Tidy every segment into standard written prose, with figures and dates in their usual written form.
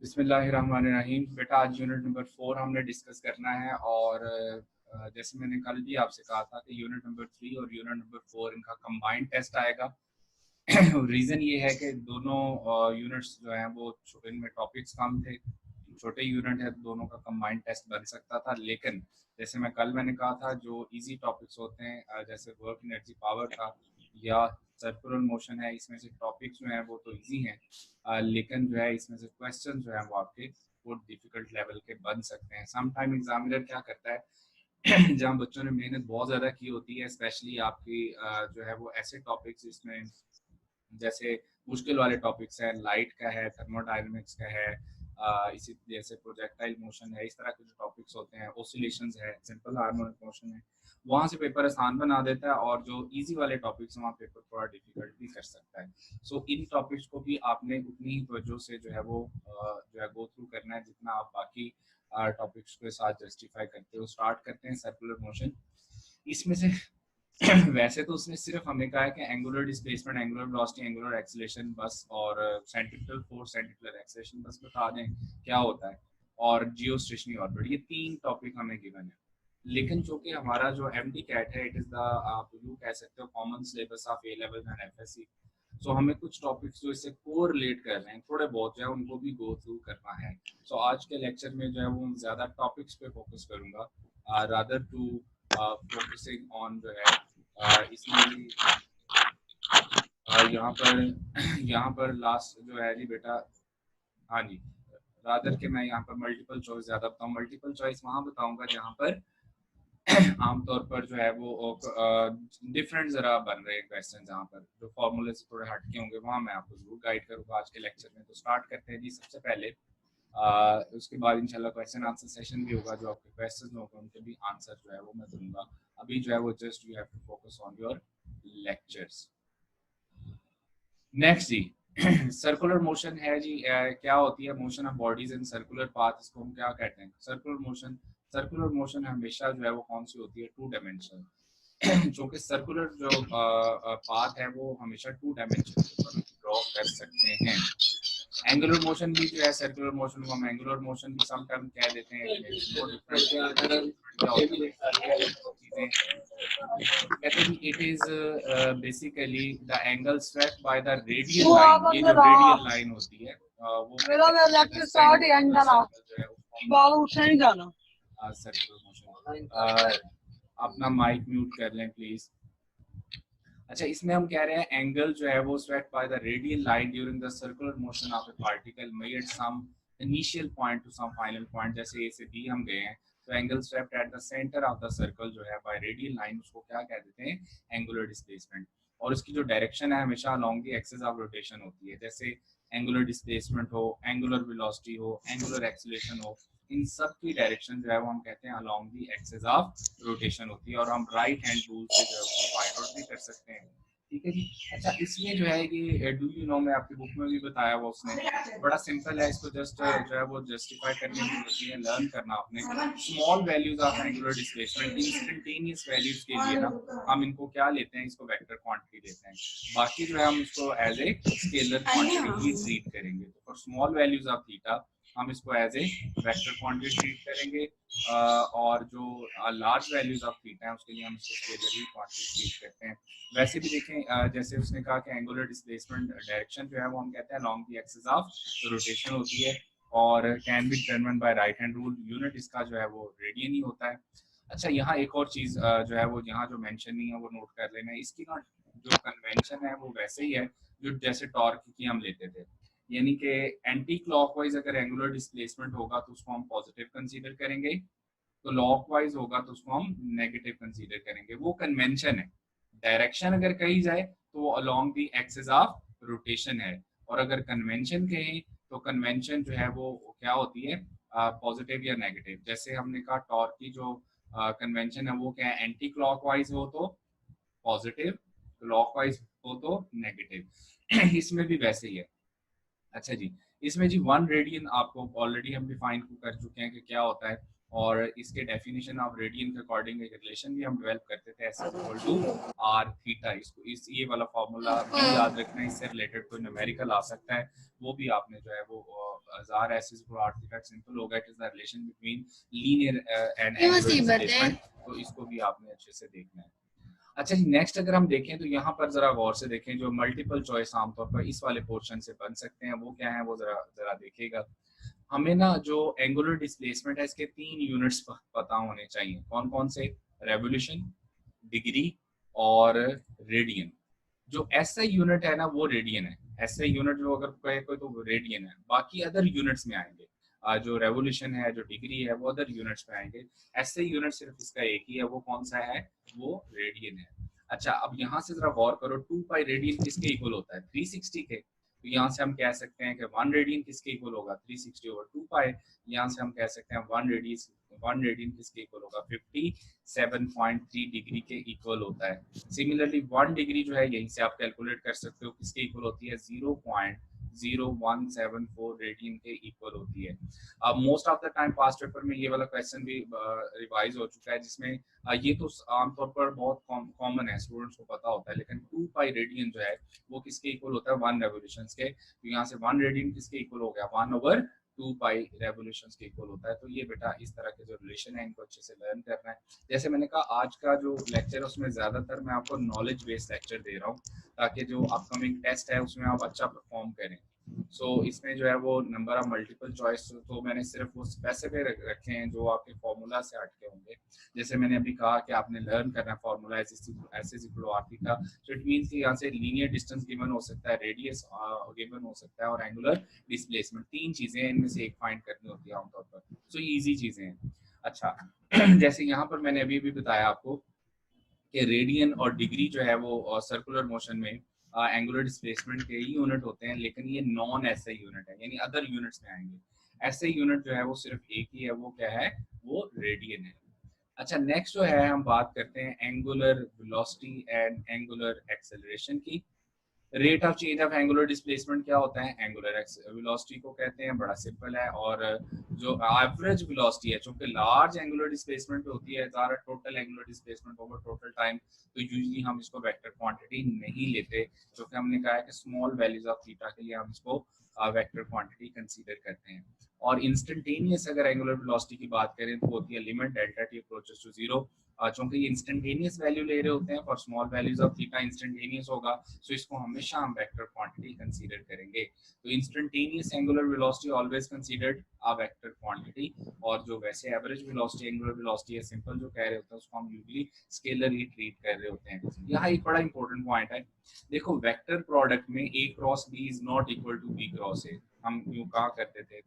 बिस्मिल्लाहिर्रहमानिर्रहीम। बेटा आज यूनिट नंबर 4 हमने डिस्कस करना है और जैसे मैंने कल भी आपसे कहा था कि यूनिट नंबर 3 और यूनिट नंबर 4 इनका कंबाइंड टेस्ट आएगा। रीज़न ये है कि दोनों यूनिट्स जो हैं वो इनमें टॉपिक्स कम थे, छोटे यूनिट है, दोनों का कंबाइंड टेस्ट बन सकता था। लेकिन जैसे मैंने कहा था, जो इजी टॉपिक्स होते हैं जैसे वर्क एनर्जी पावर था या सर्कुलर मोशन है, इसमें से टॉपिक्स जो हैं वो तो इजी हैं, लेकिन जो है इसमें से क्वेश्चन जो है वो आपके वो डिफिकल्ट लेवल के बन सकते हैं। सम टाइम एग्जामिनर क्या करता है जहाँ बच्चों ने मेहनत बहुत ज़्यादा की होती है, स्पेशली आपकी जो है वो ऐसे टॉपिक्स जिसमें जैसे मुश्किल वाले टॉपिक्स हैं, लाइट का है, थर्मोडायनेमिक्स का है, इसी जैसे प्रोजेक्टाइल मोशन है, इस तरह के जो टॉपिक्स होते हैं, ऑसिलेशंस है, सिंपल हार्मोनिक मोशन है, वहाँ से पेपर आसान बना देता है और जो इजी वाले टॉपिक्स हैं वहाँ पेपर थोड़ा डिफिकल्ट भी कर सकता है। सो इन टॉपिक्स को भी आपने उतनी ही तवज्जो से जो है वो जो है गो थ्रू करना है जितना आप बाकी टॉपिक्स के साथ जस्टिफाई करते हो। स्टार्ट करते हैं सर्कुलर मोशन। इसमें से वैसे तो उसने सिर्फ हमें कहा है कि angular displacement, angular velocity, angular acceleration बस और सेंट्रिपिटल फोर्स, सेंट्रिपिटल एक्सीलरेशन बस बता दें क्या होता है, और जियो स्टेशनरी ऑर्बिट, ये 3 टॉपिक हमें गिवन है। लेकिन जो कि हमारा जो एमडी कैट है, इट इज द आप यू कह सकते हो common syllabus of A level and FSC. So हमें कुछ टॉपिक्स जो इससे को रिलेट कर रहे हैं थोड़े बहुत जो है उनको भी गो थ्रू करना है। सो आज के लेक्चर में जो है वो ज्यादा टॉपिक्स पे फोकस करूंगा रादर टू फोकसिंग ऑन जो है इसमें यहाँ पर लास्ट जो है जी बेटा, हाँ जी, रादर के मैं यहाँ पर मल्टीपल चॉइस ज्यादा बताऊँ। मल्टीपल चॉइस वहाँ बताऊंगा जहाँ पर आमतौर पर जो है वो डिफरेंट जरा बन रहे हैं क्वेश्चन, जहाँ पर जो फॉर्मूले से थोड़े हटके होंगे वहाँ मैं आपको जरूर गाइड करूँगा आज के लेक्चर में। तो स्टार्ट करते हैं जी। सबसे पहले उसके बाद इंशाल्लाह क्वेश्चन आंसर सेशन भी होगा, जो आपके क्वेश्चन होंगे उनके भी आंसर जो है वो मैं दूंगा। अभी जो है वो just you have to focus on your lectures. Next जी सर्कुलर मोशन है जी। क्या होती है motion of bodies in circular path, इसको हम क्या कहते हैं? Circular motion. सर्कुलर मोशन हमेशा जो है वो कौन सी होती है? Two dimensional. क्योंकि सर्कुलर जो पाथ है वो हमेशा टू डायमेंशन के ऊपर ड्रॉ कर सकते हैं। एंगुलर मोशन भी जो है सर्कुलर मोशन को हम एंगुलर मोशन भी सम टर्म कह देते हैं। कहते हैं it is basically the angle swept by the radial line. ये जो रेडियल लाइन होती है वो सर्कुलर मोशन। अपना माइक म्यूट कर लें प्लीज। अच्छा, इसमें हम कह रहे हैं एंगल जो है वो swept by the radial line during the circular motion of a particle made at some initial point to some final point. जैसे ए से बी हम गए हैं तो angle swept at the centre of the circle जो है bye radial line, उसको क्या कह देते हैं? Angular displacement. और उसकी जो डायरेक्शन है हमेशा along the axis of rotation होती है। जैसे एंगुलर डिस्प्लेसमेंट हो, एंगुलर वेलोसिटी हो, एंगुलर एक्सीलरेशन हो, इन सब की डायरेक्शन जो है वो हम कहते हैं along the axis of rotation होती है, और हम राइट हैंड रूल से जो है उसको फाइंड आउट भी कर सकते हैं। ठीक है जी। अच्छा, इसमें जो है कि डू यू नो, मैं आपकी बुक में भी बताया वो उसने, बड़ा सिंपल है, इसको जस्ट जो है वो जस्टिफाई करने की जरूरत है, लर्न करना आपने। Small values of angular displacement, instantaneous values के लिए ना हम इनको क्या लेते हैं? इसको वेक्टर क्वांटिटी लेते हैं। बाकी जो है हम इसको एज ए स्केलर क्वांटिटी ही ट्रीट करेंगे। तो for small values of theta हम इसको as a vector quantity treat करेंगे, और जो लार्ज वैल्यूज ऑफ थीटा है उसके लिए हम इसको स्केलर ही क्वांटिटी ट्रीट करते हैं। वैसे भी देखें, जैसे उसने कहा कि एंगुलर डिस्प्लेसमेंट डायरेक्शन जो है वो हम कहते हैं along the axis of rotation होती है, और can be determine by right hand rule. Unit इसका जो है वो रेडियन ही होता है। अच्छा, यहाँ एक और चीज जो है वो यहाँ जो मेंशन नहीं है वो नोट कर लेना है। इसकी ना जो कन्वेंशन है वो वैसे ही है जो जैसे टॉर्क की हम लेते थे, यानी कि एंटी क्लॉकवाइज अगर एंगुलर डिस्प्लेसमेंट होगा तो उसको हम पॉजिटिव कंसीडर करेंगे, तो लॉकवाइज होगा तो उसको हम नेगेटिव कंसीडर करेंगे। वो कन्वेंशन है। डायरेक्शन अगर कही जाए तो वो along the axis of rotation है, और अगर कन्वेंशन कहें तो कन्वेंशन जो है वो क्या होती है? पॉजिटिव या नेगेटिव। जैसे हमने कहा टॉर्क की जो कन्वेंशन है वो क्या है? एंटी क्लॉकवाइज हो तो पॉजिटिव, क्लॉकवाइज हो तो नेगेटिव। इसमें भी वैसे ही है। अच्छा जी, इसमें जी 1 रेडियन आपको ऑलरेडी हम डिफाइन कर चुके हैं कि क्या होता है। और इसके डेफिनेशन ऑफ रेडियन के अकॉर्डिंग एक रिलेशन भी हम डेवलप करते थे, S is equal to R theta. इसको इस ये वाला फॉर्मूला भी याद रखना है, इससे रिलेटेड कोई न्यूमेरिकल आ सकता है, वो भी आपने जो है वो R S is equal to R theta simple होगा, it is the relation between linear and angular displacement, तो इसको भी आपने अच्छे से देखना है। अच्छा जी, नेक्स्ट अगर हम देखें तो यहाँ पर जरा गौर से देखें, जो मल्टीपल चॉइस आमतौर पर इस वाले पोर्शन से बन सकते हैं वो क्या है, वो जरा जरा देखिएगा। हमें ना जो एंगुलर डिस्प्लेसमेंट है इसके 3 यूनिट्स पता होने चाहिए, कौन कौन से, रेवोल्यूशन, डिग्री और रेडियन। जो एसआई यूनिट है ना वो रेडियन है, एसआई यूनिट जो अगर कहे कोई तो रेडियन है, बाकी अदर यूनिट्स में आएंगे। जो रेवोल्यूशन है, जो डिग्री है, वो अदर यूनिट्स में आएंगे। एसआई यूनिट सिर्फ इसका एक ही है, वो कौन सा है, वो रेडियन है। अच्छा, अब यहाँ से जरा गौर करो, 2 पाई रेडियन किसके इक्वल होता है, 360 के। तो यहाँ से हम कह सकते हैं कि 1 रेडियन किसके इक्वल होगा, 360 ओवर 2 पाई। यहाँ से हम कह सकते हैं 1 रेडियन किसके इक्वल होगा, 57.3 डिग्री के इक्वल होता है। सिमिलरली 1 डिग्री जो है यहीं से आप कैलकुलेट कर सकते हो किसके इक्वल होती है, 0.0174 रेडियन के इक्वल होती है। अब most of the time past paper में ये वाला क्वेश्चन भी रिवाइज हो चुका है, जिसमें ये तो आमतौर पर बहुत कॉमन है, स्टूडेंट्स को पता होता है, लेकिन 2 पाई रेडियन जो है वो किसके इक्वल होता है, 1 रेवोल्यूशन के। तो यहाँ से 1 रेडियन किसके इक्वल हो गया, 1 ओवर 2 पाई रेवोल्यूशन के इक्वल होता है। तो ये बेटा इस तरह के जो रिलेशन है इनको अच्छे से लर्न करना है। जैसे मैंने कहा, आज का जो लेक्चर है उसमें ज्यादातर मैं आपको नॉलेज बेस्ड लेक्चर दे रहा हूँ, ताकि जो अपकमिंग टेस्ट है उसमें आप अच्छा परफॉर्म करें। इसमें जो है वो नंबर ऑफ मल्टीपल चॉइस तो मैंने सिर्फ वो स्पेसिफिक रखे हैं जो आपके फॉर्मूला से हटके होंगे। जैसे मैंने अभी कहा कि आपने लर्न करना है formula S is equal to R theta, so it means कि यहाँ से लीनियर डिस्टेंस गिवन हो सकता है, रेडियस गिवन हो सकता है और एंगुलर डिस्प्लेसमेंट, 3 चीजें इनमें से एक फाइंड करनी होती है आमतौर पर। सो ये इजी चीजें हैं। अच्छा जैसे यहाँ पर मैंने अभी भी बताया आपको कि रेडियन और डिग्री जो है वो सर्कुलर मोशन में एंगुलर डिस्प्लेसमेंट के ही यूनिट होते हैं, लेकिन ये नॉन एसआई यूनिट है, यानी अदर यूनिट्स में आएंगे। एसआई यूनिट जो है वो सिर्फ एक ही है, वो क्या है, वो रेडियन है। अच्छा, नेक्स्ट जो है हम बात करते हैं angular velocity and angular acceleration की। Rate of change of angular displacement क्या होता है, एंगुलर वेलोसिटी को कहते हैं, बड़ा सिंपल है। और जो एवरेज वेलोसिटी है, चूंकि लार्ज एंगुलर डिस्प्लेसमेंट होती है, ज़्यादा total angular displacement over total time, तो यूजुअली हम इसको वेक्टर क्वांटिटी नहीं लेते, क्योंकि हमने कहा है कि स्मॉल वैल्यूज ऑफ थीटा के लिए हम इसको वेक्टर क्वांटिटी कंसीडर करते हैं। और इंस्टेंटेनियस अगर एंगुलर वेलोसिटी की बात करें तो होती है limit delta T approaches to zero. चूंकि ये इंस्टेंटेनियस वैल्यू ले रहे होते हैं for small values of theta instantaneous होगा, सो इसको हमेशा हम वेक्टर क्वांटिटी कंसीडर करेंगे। तो instantaneous angular velocity always considered a vector quantity, और जो वैसे एवरेज वेलोसिटी एंगुलर वेलोसिटी है सिंपल जो कह रहे होते हैं उसको हम यूजुअली स्केलर ही ट्रीट कर रहे होते हैं। यहाँ एक बड़ा इंपॉर्टेंट पॉइंट है, देखो वेक्टर प्रोडक्ट में A cross B is not equal to B cross A, हम यूं कहा करते थे।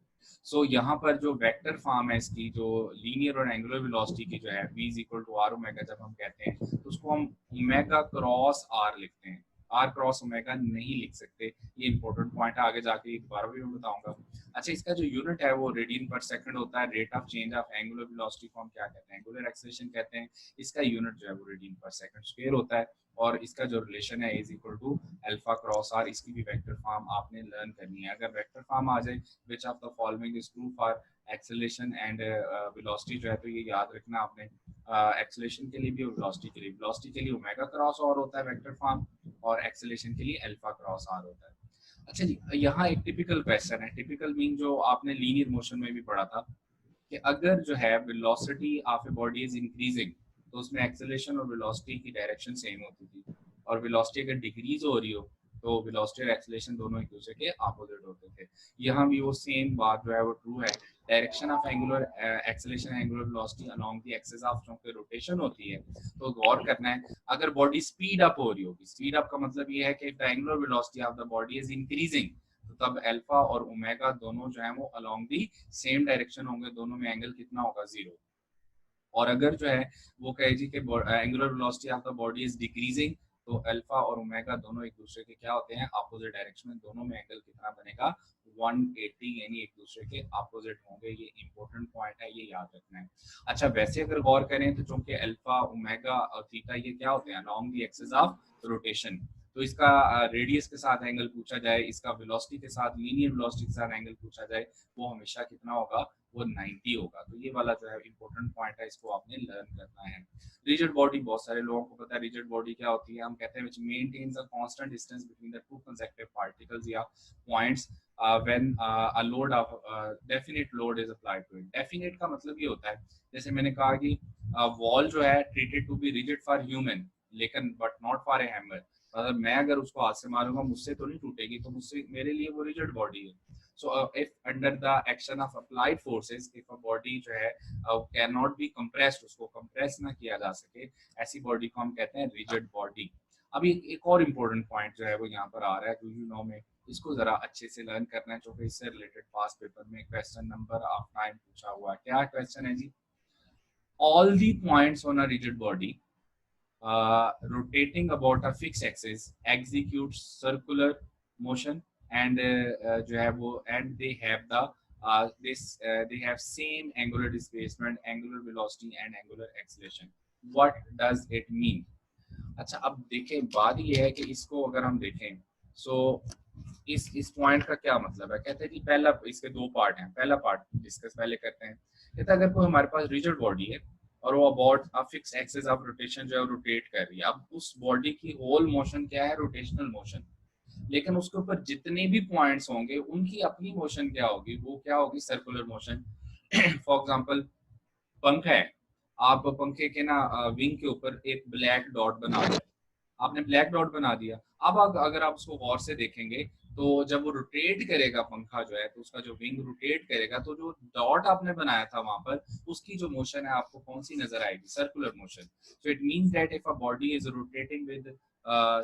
यहाँ पर जो वेक्टर फॉर्म है इसकी, जो लीनियर और एंगुलर वेलोसिटी की जो है v is equal to R omega, जब हम कहते हैं तो उसको हम ओमेगा क्रॉस आर लिखते हैं, आर क्रॉस ओमेगा नहीं लिख सकते। ये इंपॉर्टेंट पॉइंट है, आगे जाके दोबारा भी मैं बताऊंगा। अच्छा, इसका जो यूनिट है वो रेडियन पर सेकंड होता है। Rate of change of angular velocity को हम क्या कहते हैं, एंगुलर एक्सेलरेशन कहते हैं। इसका यूनिट जो है वो रेडियन पर सेकंड स्क्वायर होता है। और इसका जो रिलेशन है is equal to alpha cross R, इसकी भी वेक्टर फॉर्म आपने लर्न करनी है। अगर वेक्टर फॉर्म आ जाए which of the following is true for acceleration and velocity जो है, तो ये याद रखना आपने, एक्सेलरेशन के लिए भी और वेलोसिटी के लिए। वेलोसिटी के लिए ओमेगा क्रॉस आर होता है वेक्टर फॉर्म, और एक्सेलरेशन के लिए अल्फा क्रॉस आर होता है। अच्छा जी, यहाँ एक टिपिकल क्वेश्चन है, टिपिकल मीन जो आपने लीनियर मोशन में भी पढ़ा था, कि अगर जो है velocity of a body is increasing तो उसमें एक्सेलरेशन और वेलोसिटी की डायरेक्शन सेम होती थी, और वेलोसिटी अगर डिक्रीज हो रही हो तो वेलोसिटी और एक्सेलरेशन दोनों एक दूसरे के अपोजिट होते थे। यहाँ भी वो सेम बात जो है वो ट्रू है। Direction of angular acceleration angular velocity along the axis of चूंकि रोटेशन होती है, तो गौर करना है, अगर बॉडी स्पीड अप हो रही होगी, स्पीड अप का मतलब ये है कि the angular velocity of the body is increasing, तो तब अल्फा और ओमेगा दोनों जो है वो अलोंग दी सेम डायरेक्शन होंगे, दोनों में एंगल कितना होगा, 0। और अगर जो है वो कहे जी कि angular velocity of the body is decreasing, तो अल्फा और ओमेगा दोनों एक दूसरे के क्या होते हैं, अपोजिट डायरेक्शन में, दोनों में एंगल कितना बनेगा, 180, यानी एक दूसरे के अपोजिट होंगे। ये इंपॉर्टेंट पॉइंट है, ये याद रखना है। अच्छा, वैसे अगर गौर करें तो चूंकि अल्फा ओमेगा और थीटा ये क्या होते हैं, along the axis of rotation, तो इसका रेडियस के साथ एंगल पूछा जाए, इसका वेलोसिटी के साथ, लीनियर वेलोसिटी के साथ एंगल पूछा जाए, वो हमेशा कितना होगा, वो 90 होगा। तो ये वाला जो है इंपॉर्टेंट पॉइंट है, इसको आपने लर्न करना है। रिजिड बॉडी, बहुत सारे लोगों को पता है रिजिड बॉडी क्या होती है। हम कहते हैं which maintains a constant distance between the two consecutive particles या points when a load of definite load is applied to it. Definite का मतलब ये होता है, जैसे मैंने कहा कि वॉल जो है treated to be rigid for human, लेकिन but not for a hammer. मतलब मैं अगर उसको हाथ से मारूंगा, मुझसे तो नहीं टूटेगी, तो मुझसे, मेरे लिए वो रिजिड बॉडी है। So if under the action of applied forces, if a body जो है कैन नॉट बी कंप्रेस्ड, उसको कंप्रेस ना किया जा सके, ऐसी बॉडी को हम कहते हैं रिजिड बॉडी। अभी एक और इम्पोर्टेंट पॉइंट जो है वो यहाँ पर आ रहा है, डू यू नो में, इसको जरा अच्छे से लर्न करना है, क्योंकि इससे रिलेटेड पास्ट पेपर में क्वेश्चन नंबर ऑफ टाइम पूछा हुआ है। क्या क्वेश्चन है जी? All the points on a rigid body rotating about a fixed axis execute circular motion and जो है वो and they have the they have same angular displacement, angular velocity and angular acceleration. What does it mean? अच्छा, अब देखें, बात ये है कि इसको अगर हम देखें, सो इस पॉइंट का क्या मतलब है। कहते हैं कि पहला, इसके दो पार्ट हैं, पहला पार्ट डिस्कस पहले करते हैं। कहते हैं अगर कोई हमारे पास रिजिड बॉडी है और वो about a fix axis of rotation जो है रोटेट कर रही है, अब उस बॉडी की होल मोशन क्या है, रोटेशनल मोशन। लेकिन उसके ऊपर जितने भी पॉइंट्स होंगे उनकी अपनी मोशन क्या होगी, वो क्या होगी, सर्कुलर मोशन। फॉर एग्जांपल, पंखा है, आप पंखे के ना विंग के ऊपर एक ब्लैक डॉट बना दिया, आपने ब्लैक डॉट बना दिया। अब अगर आप उसको गौर से देखेंगे, तो जब वो रोटेट करेगा पंखा जो है, तो उसका जो विंग रोटेट करेगा, तो जो डॉट आपने बनाया था वहां पर, उसकी जो मोशन है आपको कौन सी नजर आएगी, circular motion. So it means that if a body is rotating with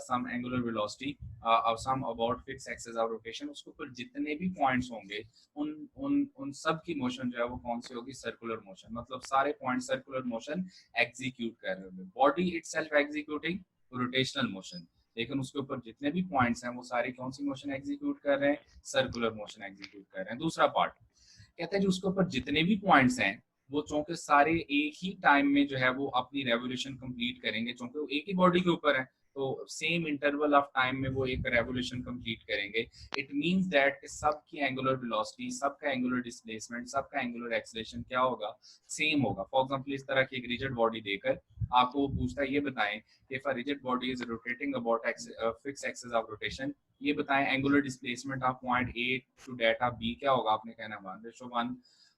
some angular velocity or some about fixed axis of rotation, उसके ऊपर जितने भी पॉइंट्स होंगे उन उन उन सब की मोशन जो है वो कौन सी होगी, सर्कुलर मोशन। मतलब सारे पॉइंट सर्कुलर मोशन एग्जीक्यूट कर रहे होंगे, body itself executing rotational motion, लेकिन उसके ऊपर जितने भी पॉइंट्स हैं वो सारे कौन सी मोशन एग्जीक्यूट कर रहे हैं, सर्कुलर मोशन एग्जीक्यूट कर रहे हैं। दूसरा पार्ट कहते हैं जो उसके ऊपर जितने भी पॉइंट्स हैं वो चूंकि सारे एक ही टाइम में जो है वो अपनी रेवोल्यूशन कंप्लीट करेंगे, चूंकि वो एक ही बॉडी के ऊपर है, तो सेम इंटरवल ऑफ टाइम में वो एक रेवोल्यूशन कंप्लीट करेंगे। इट मींस दैट सबकी एंगुलर वेलोसिटी, सबका एंगुलर डिस्प्लेसमेंट, सबका एंगुलर एक्सेलरेशन क्या होगा, सेम होगा। फॉर एग्जांपल, इस तरह की एक रिजिड बॉडी देकर आपको पूछता है, ये बताएं if a rigid body is rotating about fix axis of rotation, ये बताएं angular displacement of point A to data B क्या होगा, आपने कहना 1:1।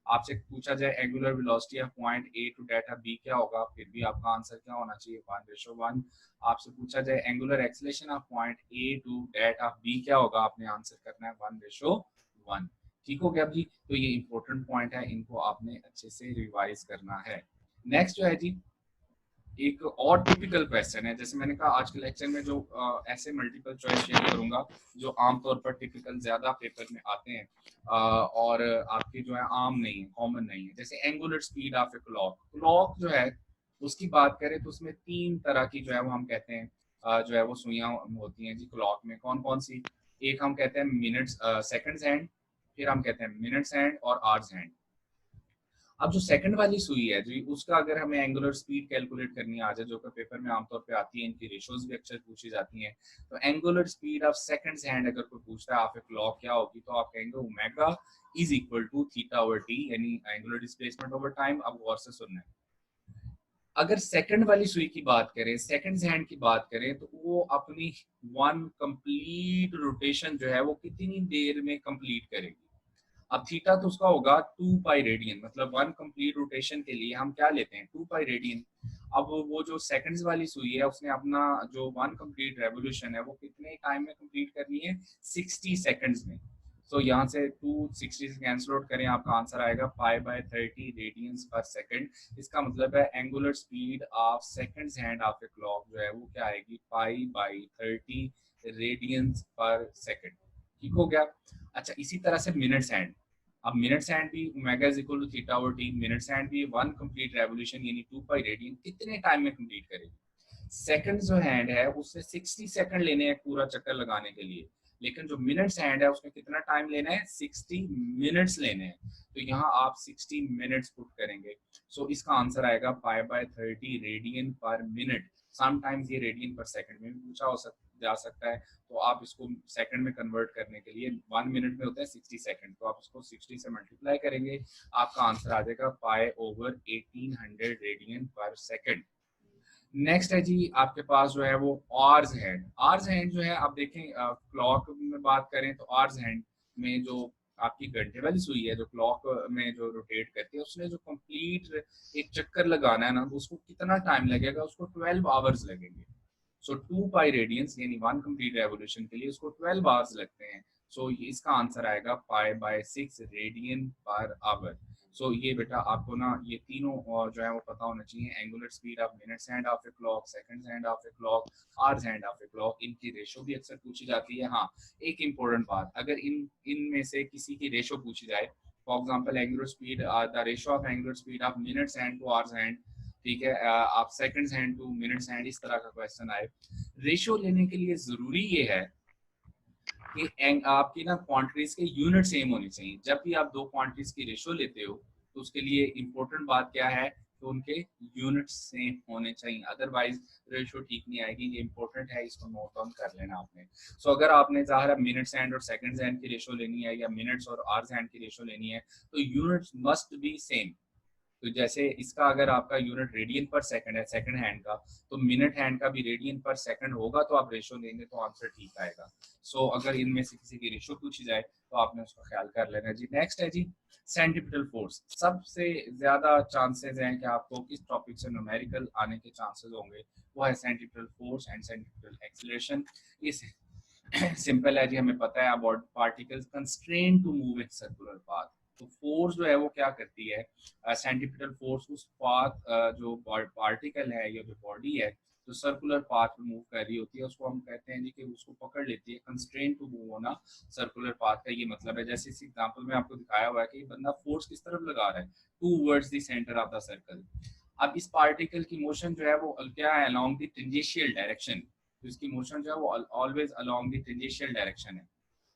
आपसे पूछा जाए angular velocity of point A to data B क्या होगा, फिर भी आपका आंसर क्या होना चाहिए, 1:1। आपसे पूछा जाए angular acceleration of point A to data B क्या होगा, आपने आंसर करना है 1:1। ठीक हो गया जी। तो ये इंपॉर्टेंट पॉइंट है, इनको आपने अच्छे से रिवाइज करना है। नेक्स्ट जो है जी, एक और टिपिकल क्वेश्चन है, जैसे मैंने कहा आज के लेक्चर में जो ऐसे मल्टीपल चॉइस शेयर करूंगा जो आमतौर पर टिपिकल ज्यादा पेपर में आते हैं और आपके जो है आम नहीं है, कॉमन नहीं है। जैसे angular speed of a clock, clock जो है उसकी बात करें तो उसमें 3 तरह की जो है वो हम कहते हैं जो है वो सुइयां होती हैं जी क्लॉक में। कौन कौन सी? एक हम कहते हैं मिनट्स, सेकंड्स हैंड, फिर हम कहते हैं मिनट्स हैंड और आवर्स हैंड। अब जो सेकंड वाली सुई है जी, उसका अगर हमें एंगुलर स्पीड कैलकुलेट करनी आ जाए, जो कि पेपर में आमतौर पे आती है, इनकी रेशोज भी अक्सर पूछी जाती हैं, तो angular speed of seconds hand अगर कोई पूछता है आप एक क्लॉक क्या होगी, तो आप कहेंगे omega is equal to theta over T, यानी एंगुलर डिस्प्लेसमेंट ओवर टाइम। अब गौर से सुनना है, अगर सेकंड वाली सुई की बात करें, सेकंड हैंड की बात करें, तो वो अपनी वन कंप्लीट रोटेशन जो है वो कितनी देर में कंप्लीट करेगी। अब थीटा तो उसका होगा 2 पाई रेडियन, मतलब वन कंप्लीट रोटेशन के लिए हम क्या लेते हैं, 2 पाई रेडियन। अब वो जो सेकंड्स वाली सुई है उसने अपना जो वन कंप्लीट रेवोल्यूशन है वो कितने टाइम में कंप्लीट करनी है, 60 सेकंड्स में। तो यहाँ से 260 से कैंसिल आउट करें, आपका आंसर आएगा π/30 रेडियंस पर सेकंड। इसका मतलब है angular speed of seconds hand of a clock जो है वो क्या आएगी, π/30 रेडियंस पर सेकंड। ठीक हो गया। अच्छा, इसी तरह से मिनट्स हैंड, अब मिनट्स हैंड भी omega is equal to theta over T, minutes hand भी वन कंप्लीट रेवोल्यूशन यानी 2 पाई रेडियन कितने टाइम में कंप्लीट करेगी। सेकंड जो हैंड है उससे 60 सेकंड लेने हैं पूरा चक्कर लगाने के लिए, लेकिन जो मिनट्स हैंड है उसमें कितना टाइम लेना है, 60 मिनट्स लेने हैं। तो यहाँ आप 60 मिनट्स पुट करेंगे, सो इसका आंसर आएगा π/30 रेडियन पर मिनट। समटाइम्स ये रेडियन पर सेकंड में भी पूछा जा सकता है, तो आप इसको सेकंड में कन्वर्ट करने के लिए 1 मिनट में होता है 60 सेकंड, तो आप इसको 60 से मल्टीप्लाई करेंगे, आपका आंसर आ जाएगा पाई ओवर 1800 रेडियन पर सेकंड। नेक्स्ट है जी आपके पास जो है वो आर्स हैंड। आर्स हैंड जो है आप देखें क्लॉक में बात करें तो आर्स हैंड में जो आपकी घंटे वाली सुई है जो क्लॉक में जो रोटेट करती है, उसने जो कंप्लीट एक चक्कर लगाना है ना, तो उसको कितना टाइम लगेगा, उसको 12 आवर्स लगेंगे। सो 2 पाई रेडियंस यानी 1 कंप्लीट रेवोल्यूशन के लिए उसको 12 आवर्स लगते हैं। सो इसका आंसर आएगा pi by 6 radian per hour. So ये बेटा आपको ना ये तीनों जो है वो पता होना चाहिए, angular speed of minutes hand of a clock, seconds hand of a clock, hours hand of a clock, इनकी रेशो भी अक्सर पूछी जाती है। हाँ, एक इंपॉर्टेंट बात, अगर इनमें से किसी की रेशो पूछी जाए, for example angular speed, the ratio of angular speed of minutes hand two hours hand, ठीक है, आप seconds hand two minutes hand, इस तरह का क्वेश्चन आए, रेशो लेने के लिए जरूरी ये है कि आपकी ना क्वांटिटीज के यूनिट सेम होनी चाहिए। जब भी आप दो क्वांटिटीज की रेशो लेते हो तो उसके लिए इंपॉर्टेंट बात क्या है कि उनके यूनिट सेम होने चाहिए, अदरवाइज रेशो ठीक नहीं आएगी। ये इंपॉर्टेंट है, इसको नोट डाउन कर लेना आपने। सो अगर आपने ज़ाहिर मिनट्स हैंड और सेकंड्स हैंड की रेशो लेनी है या मिनट्स और आवर्स हैंड की रेशो लेनी है तो यूनिट्स मस्ट बी सेम। तो जैसे इसका अगर आपका यूनिट रेडियन पर सेकंड है सेकंड हैंड का, तो मिनट हैंड का भी रेडियन पर सेकंड होगा, तो आप रेशो देंगे तो आंसर ठीक आएगा। सो अगर इनमें से किसी की रेशो पूछी जाए तो आपने उसका ख्याल कर लेना जी। नेक्स्ट है जी सेंट्रीपिटल फोर्स। सबसे ज्यादा चांसेस हैं कि आपको किस टॉपिक से न्यूमेरिकल आने के चांसेस होंगे, वो है centripetal force and centripetal acceleration. इस सिंपल है जी, हमें पता है about particles constrain to move in circular path. तो फोर्स जो है वो क्या करती है, सेंट्रीपिटल फोर्स उस पाथ जो पार्टिकल है या जो बॉडी है जो सर्कुलर पाथ में मूव कर रही होती है उसको हम कहते हैं जी कि उसको पकड़ लेती है। कंस्ट्रेन टू मूव होना सर्कुलर पाथ का ये मतलब है। जैसे इस एग्जांपल में आपको दिखाया हुआ है कि बंदा फोर्स किस तरफ लगा रहा है, towards the centre of the circle. अब इस पार्टिकल की मोशन जो है वो क्या है, अलोंग द टेंजेंशियल डायरेक्शन। तो इसकी मोशन जो है वो always along the tangential direction है।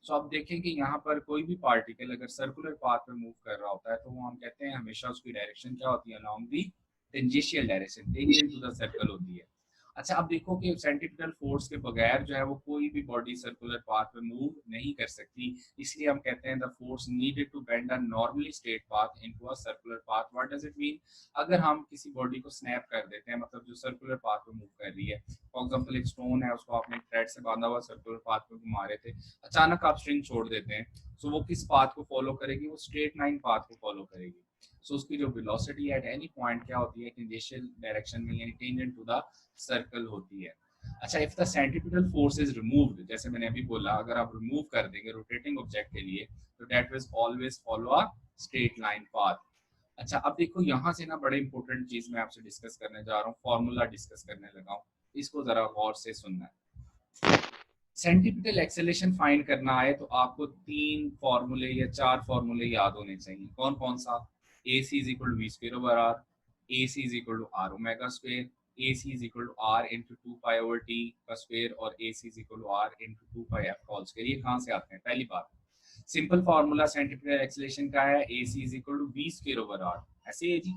सो आप देखें कि यहाँ पर कोई भी पार्टिकल अगर सर्कुलर पाथ में मूव कर रहा होता है तो वो हम कहते हैं हमेशा उसकी डायरेक्शन क्या होती है, along the tangential direction, tangent to the circle होती है। अच्छा, अब देखो कि सेंट्रीपिटल फोर्स के बगैर जो है वो कोई भी बॉडी सर्कुलर पाथ में मूव नहीं कर सकती, इसलिए हम कहते हैं the force needed to bend a normally straight path into a circular path. What does it mean, अगर हम किसी बॉडी को स्नैप कर देते हैं, मतलब जो सर्कुलर पाथ में मूव कर रही है, फॉर एग्जांपल एक स्टोन है उसको आपने थ्रेड से बांधा हुआ सर्कुलर पाथ में घुमा रहे थे, अचानक आप स्ट्रिंग छोड़ देते हैं, सो वो किस पाथ को फॉलो करेगी, वो स्ट्रेट लाइन पाथ को फॉलो करेगी। सो उसकी जो वेलोसिटी एट एनी पॉइंट क्या होती है, टेंजेंशियल डायरेक्शन में यानी टेंजेंट टू द सर्कल होती है। अच्छा, if the centripetal force is removed, जैसे मैंने अभी बोला अगर आप रिमूव कर देंगे रोटेटिंग ऑब्जेक्ट के लिए तो that will always follow a straight line path. अच्छा, अब देखो यहाँ से ना बड़े इंपॉर्टेंट चीज मैं आपसे डिस्कस करने जा रहा हूँ, फॉर्मूला डिस्कस करने लगा हूँ, इसको जरा गौर से सुनना है। सेंट्रीपिटल एक्सेलेरेशन फाइंड करना है तो आपको 3 फॉर्मूले या 4 फॉर्मूले याद होने चाहिए। कौन कौन सा, A C is equal to V square over R, A C is equal to R omega square, A C is equal to R into 2 pi over T का स्क्वायर, और A C is equal to R into 2 pi F whole square. ये कहाँ से आते हैं, पहली बात simple formula centripetal acceleration का है A C is equal to V square over R, ऐसे है जी।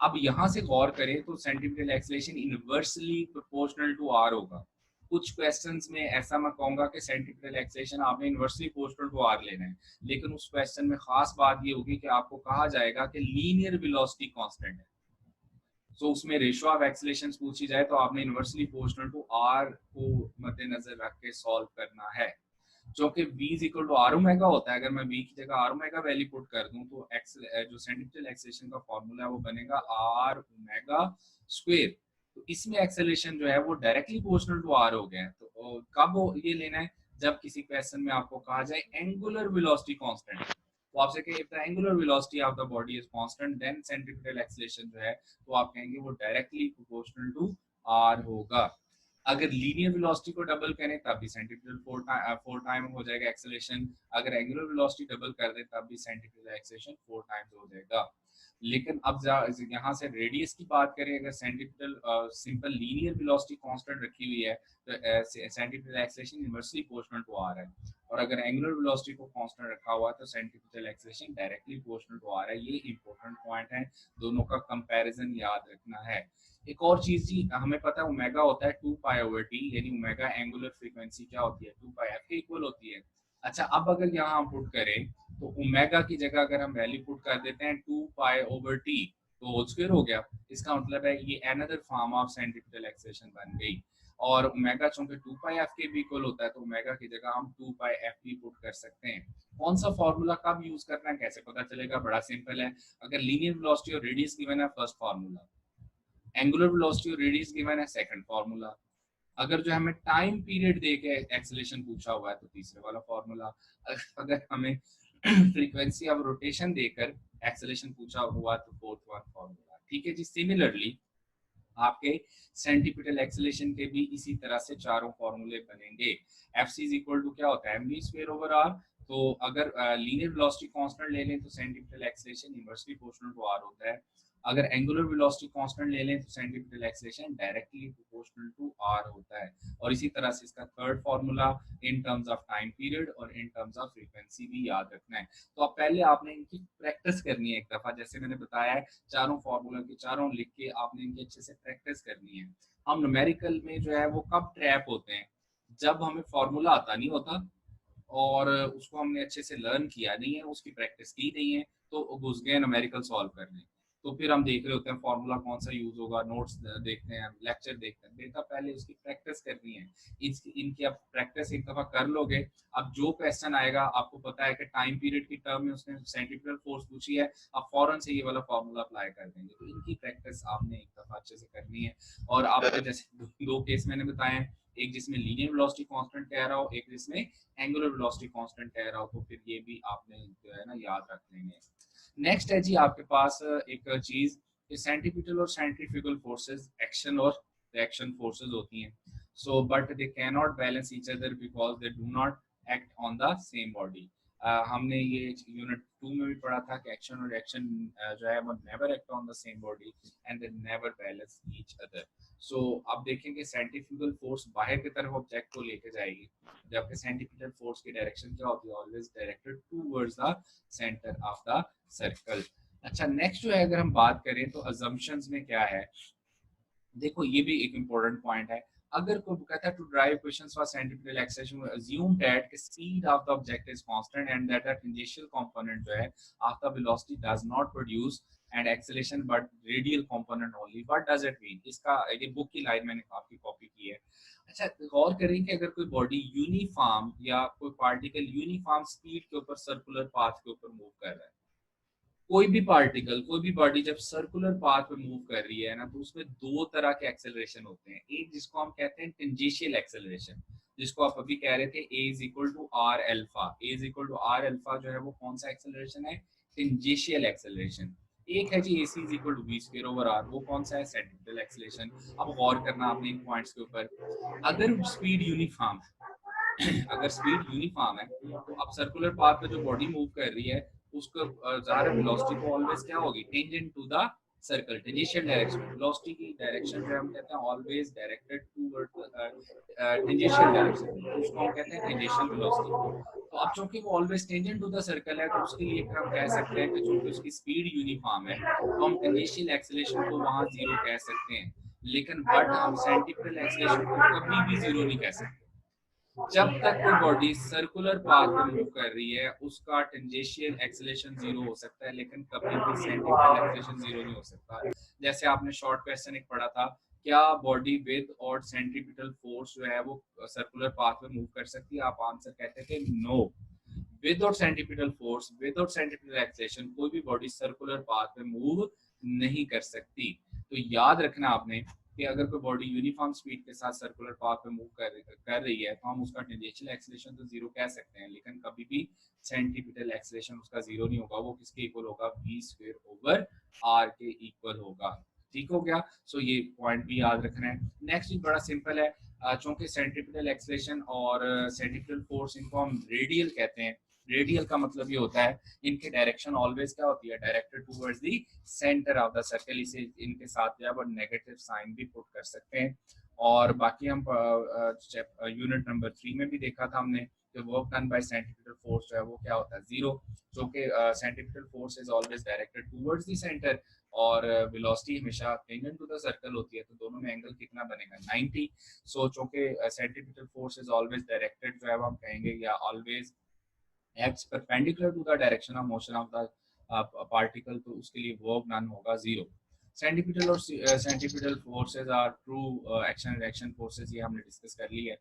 अब यहाँ से गौर करें तो centripetal acceleration inversely proportional to R होगा। कुछ क्वेश्चंस में ऐसा मैं कहूंगा कि सेंट्रीपिटल एक्सेलेरेशन आपने इनवर्सली प्रोपोर्शनल टू आर लेना है, लेकिन उस क्वेश्चन में खास बात ये होगी कि आपको कहा जाएगा कि लीनियर वेलोसिटी कांस्टेंट है। सो उसमें रेशियो ऑफ एक्सेलेरेशंस पूछी जाए तो आपने इनवर्सली प्रोपोर्शनल टू आर को मद्देनजर रख के सॉल्व करना है, जो कि v is equal to R omega होता है। अगर मैं v की जगह आर ओमेगा वैल्यू पुट कर दूं तो जो सेंट्रीपिटल एक्सेलेरेशन का फॉर्मूला है वो बनेगा आर ओमेगा स्क्वायर। तो इसमें एक्सेलेरेशन जो है वो डायरेक्टली प्रोपोर्शनल टू आर हो गया है। तो कब ये लेना है, जब किसी क्वेश्चन में आपको कहा जाए एंगुलर वेलोसिटी कांस्टेंट, तो आपसे कहे if the angular velocity of the body is constant then centripetal acceleration जो है तो आप कहेंगे वो डायरेक्टली प्रोपोर्शनल टू आर होगा। अगर लीनियर वेलोसिटी को डबल करें तब भी सेंट्रीपिटल 4 टाइम हो जाएगा एक्सेलेरेशन, अगर एंगुलर वेलोसिटी डबल कर दें तब भी सेंट्रीपिटल एक्सेलेरेशन 4 टाइम्स हो जाएगा। लेकिन अब यहाँ से रेडियस की बात करें, अगर centripetal simple linear velocity constant रखी हुई है तो centripetal acceleration inversely proportional to R है, और अगर एंगुलर वेलोसिटी को कांस्टेंट रखा हुआ है तो centripetal acceleration directly proportional to R है। ये इंपॉर्टेंट पॉइंट है, दोनों का कंपैरिजन याद रखना है। एक और चीज जी, हमें पता है ओमेगा होता है 2 पाई ओवर टी, यानी ओमेगा एंगुलर फ्रीक्वेंसी क्या होती है 2 पाई एफ के इक्वल होती है। अच्छा, अब अगर यहाँ हम पुट करें तो ओमेगा की जगह अगर हम वैल्यू पुट कर देते हैं 2 पाई ओवर टी तो होल स्क्वायर हो गया। इसका मतलब है ये another form of centripetal acceleration बन गई। और ओमेगा चूंकि 2 पाई एफ के भी इक्वल होता है तो ओमेगा की जगह हम 2 पाई एफ भी पुट कर सकते हैं। कौन सा फॉर्मूला कब यूज करना है, कैसे पता चलेगा, बड़ा सिंपल है। अगर लीनियर वेलोसिटी और रेडियस गिवन है फर्स्ट फार्मूला, एंगुलर वेलोसिटी और रेडियस गिवन है सेकंड फार्मूला, अगर जो हमें टाइम पीरियड देके एक्सेलरेशन पूछा हुआ है तो तीसरे वाला फार्मूला, अगर हमें फ्रीक्वेंसी ऑफ रोटेशन देकर एक्सेलरेशन पूछा हुआ तो फोर्थ वन फार्मूला। ठीक है जी। सिमिलरली आपके सेंटीपिटल एक्सेलरेशन के भी इसी तरह से चारों फॉर्मूले बनेंगे। F C is equal to क्या होता है M V square over R. तो अगर लीनियर वेलोसिटी कांस्टेंट ले लें तो centripetal acceleration inversely proportional to R होता है। अगर एंगुलर वेलोसिटी कांस्टेंट ले लें तो centripetal acceleration directly proportional to R होता है। और इसी तरह से इसका third formula in terms of time period और इन टर्म्स ऑफ फ्रीक्वेंसी भी याद रखना है। तो अब पहले आपने इनकी प्रैक्टिस करनी है एक दफा, जैसे मैंने बताया है चारों फार्मूला के चारों लिख के आपने इनकी अच्छे से प्रैक्टिस करनी है। हम न्यूमेरिकल में जो है वो कब ट्रैप होते हैं, जब हमें फार्मूला आता नहीं होता और उसको हमने अच्छे से लर्न किया नहीं है, उसकी प्रैक्टिस की नहीं है, तो घुस गए न्यूमेरिकल सॉल्व करने। तो फिर हम देख रहे होते हैं फॉर्मूला कौन सा यूज होगा, नोट्स देखते हैं, लेक्चर देखते हैं। बेटा पहले उसकी प्रैक्टिस करनी है। इनकी आप प्रैक्टिस एक दफा कर लोगे, अब जो क्वेश्चन आएगा आपको पता है कि टाइम पीरियड की टर्म में उसने सेंटीपिटल फोर्स पूछी है, आप फौरन से ये वाला फॉर्मूला अप्लाई कर देंगे। तो इनकी प्रैक्टिस आपने एक दफा अच्छे से करनी है। और आपके जैसे दो केस मैंने बताए हैं, एक जिसमें लीनियर वेलोसिटी कांस्टेंट कह रहा हो, एक जिसमें एंगुलर वेलोसिटी कांस्टेंट कह रहा हो, तो फिर ये भी आपने जो है ना याद रख लेंगे। नेक्स्ट है जी आपके पास एक चीज, सेंटीपिटल और सेंट्रीफ्यूगल फोर्सेस एक्शन और रिएक्शन फोर्सेस होती हैं। So but they can not balance each other because they do not act on the same body. हमने ये यूनिट 2 में भी पढ़ा था कि एक्शन और रिएक्शन जो है वो never act on the same body and they never balance each other. So अब देखेंगे सेंट्रीफ्यूगल फोर्स बाहर की तरफ ऑब्जेक्ट को लेके जाएगी, जबकि सेंटीपिटल फोर्स की डायरेक्शन क्या होती है, always directed towards the centre of the circle. अच्छा, नेक्स्ट जो है अगर हम बात करें तो अजम्पशंस में क्या है, देखो ये भी एक इम्पोर्टेंट पॉइंट है। अगर कोई कहता है to drive questions for centripetal acceleration we assume that speed of the object is constant and that the tangential component जो है of the velocity does not produce and acceleration but radial component only. What does it mean? इसका ये book की line मैंने आपकी copy की है। अच्छा, गौर करें कि अगर कोई बॉडी यूनिफॉर्म या कोई पार्टिकल यूनिफॉर्म स्पीड के ऊपर सर्कुलर पाथ के ऊपर मूव कर रहा है, कोई भी पार्टिकल कोई भी बॉडी जब सर्कुलर पाथ पे मूव कर रही है ना, तो उसमें दो तरह के एक्सेलरेशन होते हैं। एक जिसको हम कहते हैं टेंजेंशियल एक्सेलरेशन, जिसको आप अभी कह रहे थे A is equal to R alpha. A is equal to R alpha जो है वो कौन सा एक्सेलरेशन है? Tangential acceleration. एक है जी A C is equal to V square over R, वो कौन सा है? Centripetal acceleration. अब गौर करना आपने इन पॉइंट्स के ऊपर। अगर स्पीड यूनिफॉर्म अगर स्पीड यूनिफॉर्म है तो अब सर्कुलर पाथ पे जो बॉडी मूव कर रही है उसको ज़ाहिर वेलोसिटी को ऑलवेज क्या होगी? Tangent to the circle, tangential direction. Velocity की डायरेक्शन जो हम कहते हैं always directed toward tangential direction, उसको हम कहते हैं टेंजेंशियल वेलोसिटी। तो अब चूंकि वो always tangent to the circle है तो उसके लिए हम कह सकते हैं कि चूंकि उसकी स्पीड यूनिफॉर्म है तो हम टेंजेंशियल एक्सेलरेशन को वहां जीरो कह सकते हैं। लेकिन बट हम सेंटीपिटल एक्सेलरेशन को कभी भी जीरो नहीं कह सकते। जब तक कोई बॉडी सर्कुलर पाथ में मूव कर रही है उसका टेंजेंशियल एक्सेलरेशन जीरो हो सकता है, लेकिन कभी भी सेंटीपिटल एक्सेलरेशन जीरो नहीं हो सकता। जैसे आपने शॉर्ट क्वेश्चन एक पढ़ा था, क्या बॉडी विद और सेंटीपिटल फोर्स जो है वो सर्कुलर पाथ में मूव कर सकती है? आप आंसर कहते थे no. Without centripetal force, without centripetal acceleration कोई भी बॉडी सर्कुलर पाथ में मूव नहीं कर सकती। तो याद रखना आपने कि अगर कोई बॉडी यूनिफॉर्म स्पीड के साथ सर्कुलर पाथ पे मूव कर रही है तो हम उसका टेंजेंशियल एक्सेलरेशन तो जीरो कह सकते हैं, लेकिन कभी भी सेंटीपिटल एक्सेलरेशन उसका जीरो नहीं होगा। वो किसके इक्वल होगा? वी स्क्वायर ओवर आर के इक्वल होगा। ठीक हो गया? सो ये पॉइंट भी याद रखना है। नेक्स्ट भी बड़ा सिंपल है, चूंकि सेंटीपिटल एक्सेलरेशन और सेंटीपिटल फोर्स इनको हम रेडियल कहते हैं, रेडियल का मतलब ये होता है इनके डायरेक्शन ऑलवेज क्या होती है, directed towards the centre of the circle. इसे इनके साथ जो है वो नेगेटिव साइन भी पुट कर सकते हैं। और बाकी हम यूनिट नंबर 3 में भी देखा था हमने कि work done by centrifugal force जो है वो क्या होता है, जीरो, जो कि centrifugal force is always directed towards the centre और वेलोसिटी हमेशा टेंजेंट टू द सर्कल होती है, तो दोनों में एंगल कितना बनेगा, 90। सो चूंकि centrifugal force is always directed जो है वो हम कहेंगे या always acts perpendicular to the direction of motion of the particle, तो उसके लिए वर्क डन होगा जीरो। सेंट्रीफ्यूगल और centrifugal forces are true action reaction forces, ये हमने डिस्कस कर ली है।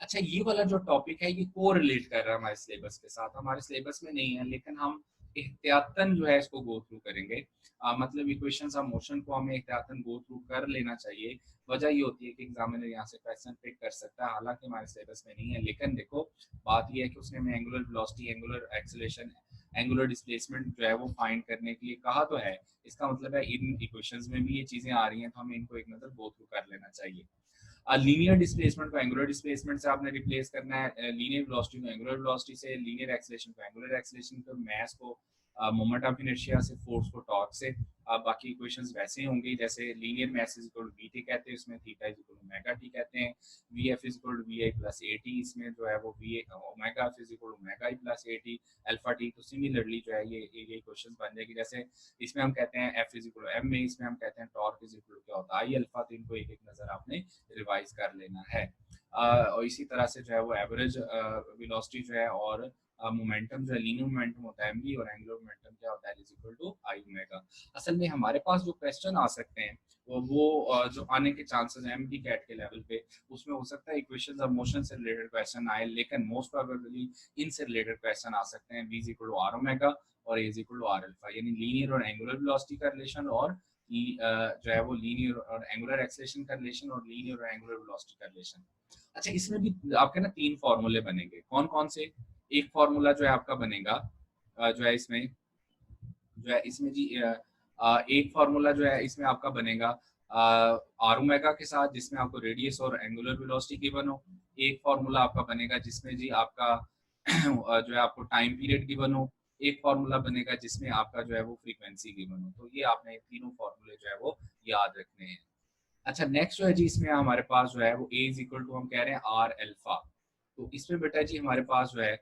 अच्छा, ये वाला जो टॉपिक है ये को रिलेट कर रहा है हमारे सिलेबस के साथ, हमारे सिलेबस में नहीं है लेकिन हम एहतियातन जो है इसको गो थ्रू करेंगे। मतलब इक्वेशंस ऑफ मोशन को हमें एहतियातन गो थ्रू कर लेना चाहिए। वजह ये होती है कि एग्जामिनर यहाँ से क्वेश्चन पिक कर सकता है, हालांकि हमारे सिलेबस में नहीं है, लेकिन देखो बात ये है कि उसने हमें angular velocity, angular acceleration, angular displacement जो है वो फाइंड करने के लिए कहा तो है। इसका मतलब है इन इक्वेशंस में भी ये चीजें आ रही हैं, तो हमें इनको एक नजर गो थ्रू कर लेना चाहिए। लीनियर डिस्प्लेसमेंट को एंगुलर डिस्प्लेसमेंट से आपने रिप्लेस करना है, लीनियर वेलोसिटी को एंगुलर वेलोसिटी से, लीनियर एक्सेलरेशन को एंगुलर एक्सेलरेशन को, मास को मोमेंट ऑफ इनर्शिया से, फोर्स को टॉर्क से। बाकी इक्वेशंस वैसे ही होंगी जैसे linear mass is equal to V T कहते हैं, इसमें theta is equal to omega T कहते हैं, V F is equal to V I plus A T, इसमें जो है वो V omega F is equal to omega I plus A T alpha T. तो सिमिलरली जो है ये क्वेश्चन बन जाएगी, जैसे इसमें हम कहते हैं F is equal to M में, इसमें हम कहते हैं टॉर्क इज इक्वल टू क्या होता है आई अल्फा। तो इनको एक एक नजर आपने रिवाइज कर लेना है। और इसी तरह से जो है वो एवरेज वेलोसिटी जो है और मोमेंटम जो है, लीनियर मोमेंटम होता है एम वी, और एंगुलर मोमेंटम क्या होता है is equal to I omega. असल में हमारे पास जो क्वेश्चन आ सकते हैं वो जो आने के चांसेस हैं एम डी कैट के लेवल पे, उसमें हो सकता है इक्वेशंस ऑफ मोशन से रिलेटेड क्वेश्चन आए, लेकिन मोस्ट प्रोबेबली इनसे रिलेटेड क्वेश्चन आ सकते हैं, V is equal to R omega और A is equal to R alpha, यानी लीनियर और एंगुलर वेलोसिटी का रिलेशन, और जो है वो लीनियर और एंगुलर एक्सेलरेशन का रिलेशन, और लीनियर और एंगुलर वेलोसिटी का रिलेशन। अच्छा, इसमें भी आपके ना 3 फॉर्मूले बनेंगे, कौन कौन से। एक फॉर्मूला जो है आपका बनेगा जो है इसमें जी एक फार्मूला जो है इसमें आपका बनेगा आर ओमेगा के साथ, जिसमें आपको रेडियस और एंगुलर वेलोसिटी गिवन हो। एक फार्मूला आपका बनेगा जिसमें जी आपका जो है आपको टाइम पीरियड गिवन हो। एक फार्मूला बनेगा जिसमें आपका जो है वो फ्रीक्वेंसी गिवन हो। तो ये आपने तीनों फार्मूले जो है वो याद रखने हैं। अच्छा, नेक्स्ट जो है जी इसमें हमारे पास जो है वो ए इज इक्वल टू हम कह रहे हैं आर अल्फा। तो इसमें बेटा जी हमारे पास जो है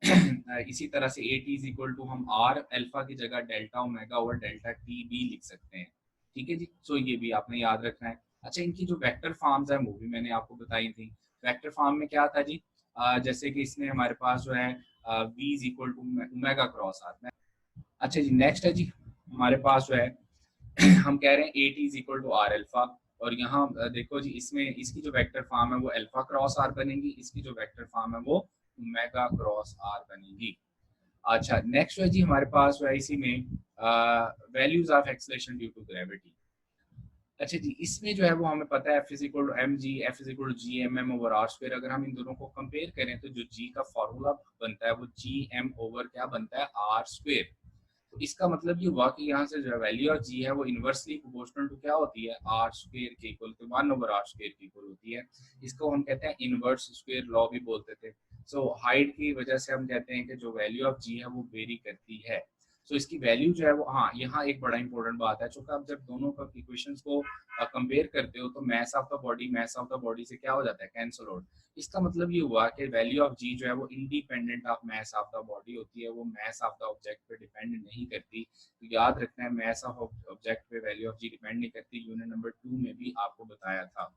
इसी तरह से A T is equal to हम आर अल्फा की जगह delta omega over delta T भी लिख सकते हैं। ठीक है जी, सो ये भी आपने याद रखना है। अच्छा, इनकी जो वेक्टर फॉर्म्स है वो भी मैंने आपको बताई थी। वेक्टर फॉर्म में क्या था जी, जैसे कि इसमें हमारे पास जो है V is equal to omega cross R. अच्छा जी, नेक्स्ट है जी हमारे पास जो है हम कह रहे हैं A T is equal to R alpha, और यहाँ देखो जी इसमें इसकी जो वेक्टर फॉर्म है वो अल्फा क्रॉस आर बनेगी, इसकी जो वेक्टर फॉर्म है वो ओमेगा क्रॉस आर बनेगी। अच्छा, नेक्स्ट है जी हमारे पास जो है इसी में values of acceleration due to gravity. अच्छा जी, इसमें जो है वो हमें पता है F is equal to M G, F is equal to G M M over R square. अगर हम इन दोनों को कंपेयर करें तो जो जी का फॉर्मूला बनता है वो जी एम ओवर क्या बनता है, आर स्क्वायर। तो इसका मतलब ये हुआ कि यहाँ से जो वैल्यू ऑफ जी है वो इनवर्सली प्रोपोर्शनल टू क्या होती है, आर स्क्वायर के इक्वल, तो 1 ओवर आर स्क्वायर के इक्वल होती है। इसको हम कहते हैं इनवर्स स्क्वायर लॉ भी बोलते थे। सो हाइट की वजह से हम कहते हैं कि जो वैल्यू ऑफ जी है वो वेरी करती है। सो इसकी वैल्यू जो है वो, हाँ यहाँ एक बड़ा इंपॉर्टेंट बात है, चूंकि आप जब दोनों का इक्वेशंस को कंपेयर करते हो तो मास ऑफ द बॉडी से क्या हो जाता है, कैंसिल आउट। इसका मतलब ये हुआ कि वैल्यू ऑफ जी जो है वो independent of mass of the body होती है, वो मास ऑफ द ऑब्जेक्ट पे डिपेंड नहीं करती। तो याद रखना है मास ऑफ ऑब्जेक्ट पे वैल्यू ऑफ जी डिपेंड नहीं करती, यूनिट नंबर 2 में भी आपको बताया था।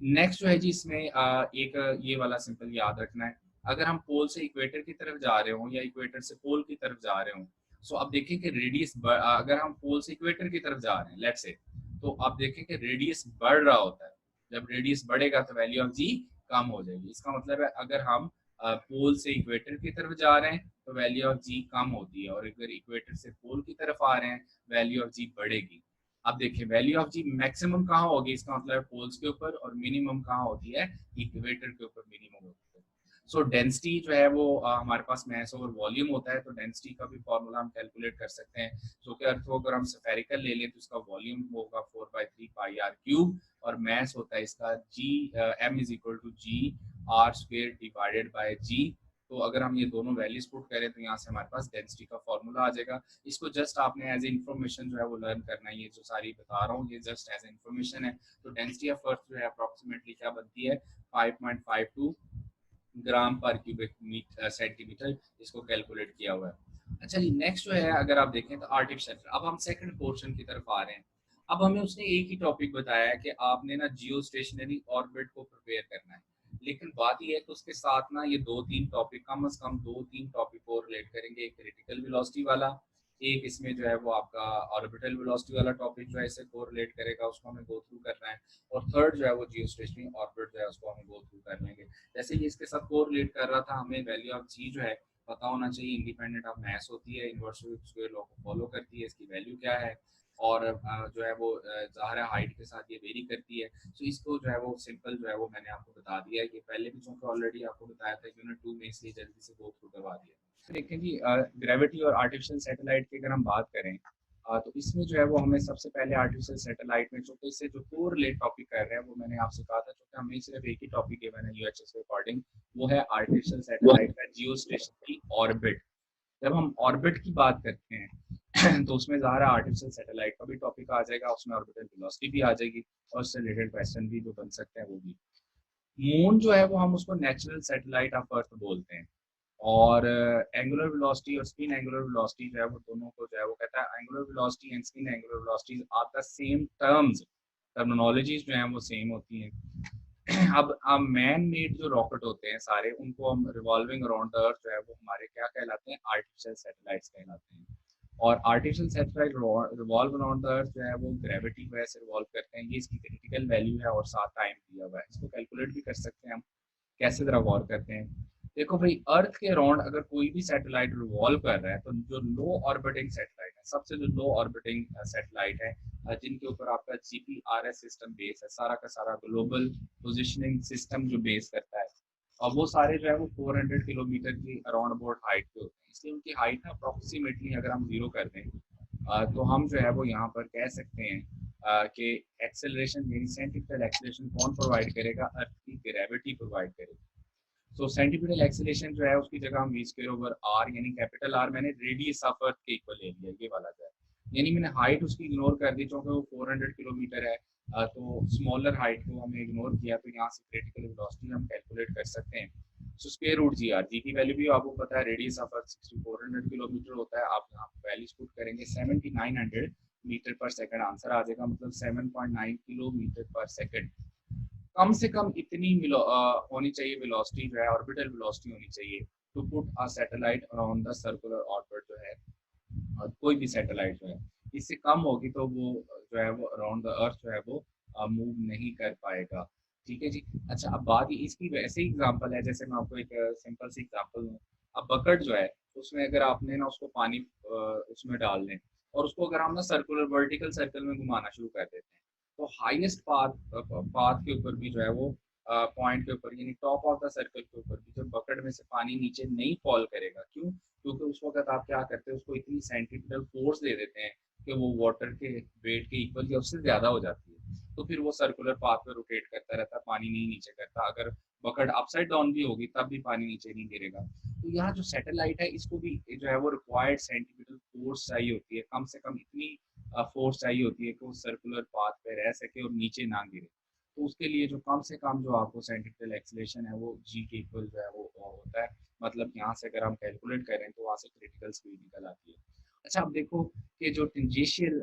नेक्स्ट जो है जी इसमें एक ये वाला सिंपल याद रखना है, अगर हम पोल से इक्वेटर की तरफ जा रहे हो या इक्वेटर से पोल की तरफ जा रहे हो, सो अब देखें कि रेडियस, अगर हम पोल से इक्वेटर की तरफ जा रहे हैं लेट्स से, तो आप देखें कि रेडियस बढ़ रहा होता है। जब रेडियस बढ़ेगा तो वैल्यू ऑफ जी कम हो जाएगी। इसका मतलब है अगर हम पोल से इक्वेटर की तरफ जा रहे हैं तो वैल्यू ऑफ जी कम होती है, और अगर इक्वेटर से पोल की तरफ आ रहे हैं वैल्यू ऑफ जी बढ़ेगी। अब देखिए वैल्यू ऑफ जी मैक्सिमम कहाँ होगी, इसका मतलब है पोल्स के ऊपर, और मिनिमम कहाँ होती है, इक्वेटर के ऊपर मिनिमम होती है। सो डेंसिटी जो है वो हमारे पास मास ओवर वॉल्यूम होता है, तो डेंसिटी का भी फॉर्मूला हम कैलकुलेट कर सकते हैं। सो कि अर्थ को अगर हम स्फेरिकल ले लें तो इसका वॉल्यूम होगा 4/3 पाई आर क्यूब, और मास होता है इसका G M is equal to G R square divided by G. तो अगर हम ये दोनों वैल्यूज पुट करें तो यहाँ से हमारे पास डेंसिटी का फॉर्मूला आ जाएगा। इसको जस्ट आपने एज ए इन्फॉर्मेशन जो है वो लर्न करना है, ये जो सारी बता रहा हूँ ये जस्ट एज ए इन्फॉर्मेशन है। तो डेंसिटी ऑफ अर्थ जो है अप्रोक्सीमेटली क्या बनती है 5.52 ग्राम पर क्यूबिक सेंटीमीटर, इसको कैलकुलेट किया हुआ है। अच्छा जी, नेक्स्ट जो है अगर आप देखें तो आर्टिफिशियल, अब हम सेकंड पोर्शन की तरफ आ रहे हैं। अब हमें उसने एक ही टॉपिक बताया है कि आपने ना जियो स्टेशनरी ऑर्बिट को प्रिपेयर करना है, लेकिन बात ये है कि उसके साथ ना ये दो तीन टॉपिक, कम से कम दो तीन टॉपिक और रिलेट करेंगे। एक क्रिटिकल वेलोसिटी वाला, एक इसमें जो है वो आपका ऑर्बिटल वेलोसिटी वाला टॉपिक जो है इसे कोरिलेट करेगा, उसको हमें गो थ्रू करना है। और थर्ड जो है वो जियो स्टेशनरी ऑर्बिट जो है उसको हमें गो थ्रू कर लेंगे। जैसे ये इसके साथ कोरिलेट कर रहा था, हमें वैल्यू ऑफ जी जो है पता होना चाहिए, इंडिपेंडेंट ऑफ मास होती है, इनवर्स स्क्वायर लॉ को फॉलो करती है, इसकी वैल्यू क्या है, और जो है वो ज़ाहिर है हाइट के साथ ये वेरी करती है। सो इसको जो है वो सिंपल जो है वो मैंने आपको बता दिया है, कि पहले भी चूँकि ऑलरेडी आपको बताया था यूनिट 2 में, इसलिए जल्दी से गो थ्रू करवा दिया। तो देखें जी, ग्रेविटी और आर्टिफिशियल सैटेलाइट की अगर हम बात करें, तो इसमें जो है वो हमें सबसे पहले आर्टिफिशियल सैटेलाइट में चूँकि इससे जो कोरिलेट टॉपिक कर रहे हैं, वो मैंने आपसे कहा था चूँकि हमें सिर्फ एक ही टॉपिक गिवन है यूएचएस के अकॉर्डिंग, वो है आर्टिफिशियल सैटेलाइट का जियो स्टेशन की ऑर्बिट। जब हम ऑर्बिट की बात करते हैं तो उसमें ज़ाहिर आर्टिफिशियल सैटेलाइट का भी टॉपिक आ जाएगा, उसमें ऑर्बिटल वेलोसिटी भी आ जाएगी, और उससे रिलेटेड क्वेश्चन भी जो बन सकते हैं वो भी। मून जो है वो हम उसको नेचुरल सैटेलाइट ऑफ अर्थ बोलते हैं, और एंगुलर वेलोसिटी और स्पिन एंगुलर वेलोसिटी जो है वो दोनों को जो है वो कहता है angular velocity and spin angular velocity are the same terms, terminologies जो है वो सेम होती हैं। अब मैन मेड जो रॉकेट होते हैं सारे, उनको हम रिवॉल्विंग अराउंड द अर्थ जो है वो हमारे क्या कहलाते हैं, आर्टिफिशियल सैटेलाइट्स कहलाते हैं। और artificial satellite revolve around the अर्थ जो है वो ग्रेविटी की वजह से रिवॉल्व करते हैं, ये इसकी क्रिटिकल वैल्यू है और साथ टाइम दिया हुआ है। इसको कैलकुलेट भी कर सकते हैं हम, कैसे जरा गौर करते हैं। देखो भाई, अर्थ के अराउंड अगर कोई भी सैटेलाइट रिवॉल्व कर रहा है, तो जो लो ऑर्बिटिंग सैटेलाइट है, सबसे जो लो ऑर्बिटिंग सैटेलाइट है, जिनके ऊपर आपका जीपीआरएस सिस्टम बेस है, सारा का सारा ग्लोबल पोजिशनिंग सिस्टम जो बेस करता है, और वो सारे जो है वो 400 किलोमीटर की अराउंड अबाउट हाइट पे होते हैं। इसलिए उनकी हाइट ना अप्रोक्सीमेटली अगर हम जीरो कर दें, तो हम जो है वो यहाँ पर कह सकते हैं कि एक्सेलरेशन यानी सेंट्रिपिटल एक्सेलरेशन कौन प्रोवाइड करेगा, अर्थ की ग्रेविटी प्रोवाइड करेगी। सो सेंट्रिपिटल एक्सेलरेशन जो है उसकी जगह हम वी स्क्वायर ओवर आर यानी कैपिटल आर, मैंने रेडियस ऑफ अर्थ के इक्वल ले लिया, ये वाला जो है, यानी मैंने हाइट उसकी इग्नोर कर दी क्योंकि वो 400 किलोमीटर है, तो स्मॉलर हाइट को हमने इग्नोर किया, तो यहाँ से क्रिटिकल वेलोसिटी हम कैलकुलेट कर सकते हैं। So square root G R, G की वैल्यू भी आपको पता है, रेडियस ऑफ अर्थ 6400 किलोमीटर होता है, आप यहाँ वैल्यूज पुट करेंगे 7900 मीटर पर सेकंड आंसर आ जाएगा, मतलब 7.9 किलोमीटर पर सेकंड। कम से कम इतनी होनी चाहिए वेलोसिटी जो है, ऑर्बिटल वेलोसिटी होनी चाहिए to put a satellite around the circular orbit जो है, कोई भी सैटेलाइट जो है, इससे कम होगी तो वो जो है वो अराउंड द अर्थ जो है वो मूव नहीं कर पाएगा। ठीक है जी। अच्छा, अब बात इसकी वैसे ही एग्जांपल है, जैसे मैं आपको एक सिंपल सी एग्जांपल दूँ। अब बकेट जो है उसमें अगर आपने ना उसको पानी उसमें डाल दें, और उसको अगर हम ना सर्कुलर वर्टिकल सर्कल में घुमाना शुरू कर देते हैं, तो हाईएस्ट पाथ के ऊपर भी जो है वो पॉइंट के ऊपर यानी टॉप ऑफ द सर्कल के ऊपर भी जब बकेट में से पानी नीचे नहीं फॉल करेगा, क्यों? क्योंकि उस वक्त आप क्या करते हैं, उसको इतनी सेंट्रीफ्यूगल फोर्स दे देते हैं कि वो वाटर के वेट के इक्वल या उससे ज्यादा हो जाती है, तो फिर वो सर्कुलर पाथ पे रोटेट करता रहता है, पानी नहीं नीचे करता। अगर बकेट अपसाइड डाउन भी होगी तब भी पानी नीचे नहीं गिरेगा। तो यहाँ जो सैटेलाइट है इसको भी जो है वो रिक्वायर्ड सेंट्रीफ्यूगल फोर्स चाहिए होती है, कम से कम इतनी फोर्स चाहिए होती है कि वो सर्कुलर पाथ पे रह सके और नीचे ना गिरे। तो उसके लिए जो कम से कम जो आपको सेंट्रिपिटल एक्सेलरेशन है वो जी के इक्वल जो है वो होता है, मतलब यहाँ से अगर हम कैलकुलेट करें तो वहाँ से क्रिटिकल स्पीड निकल आती है। अच्छा, अब देखो कि जो टेंजेंशियल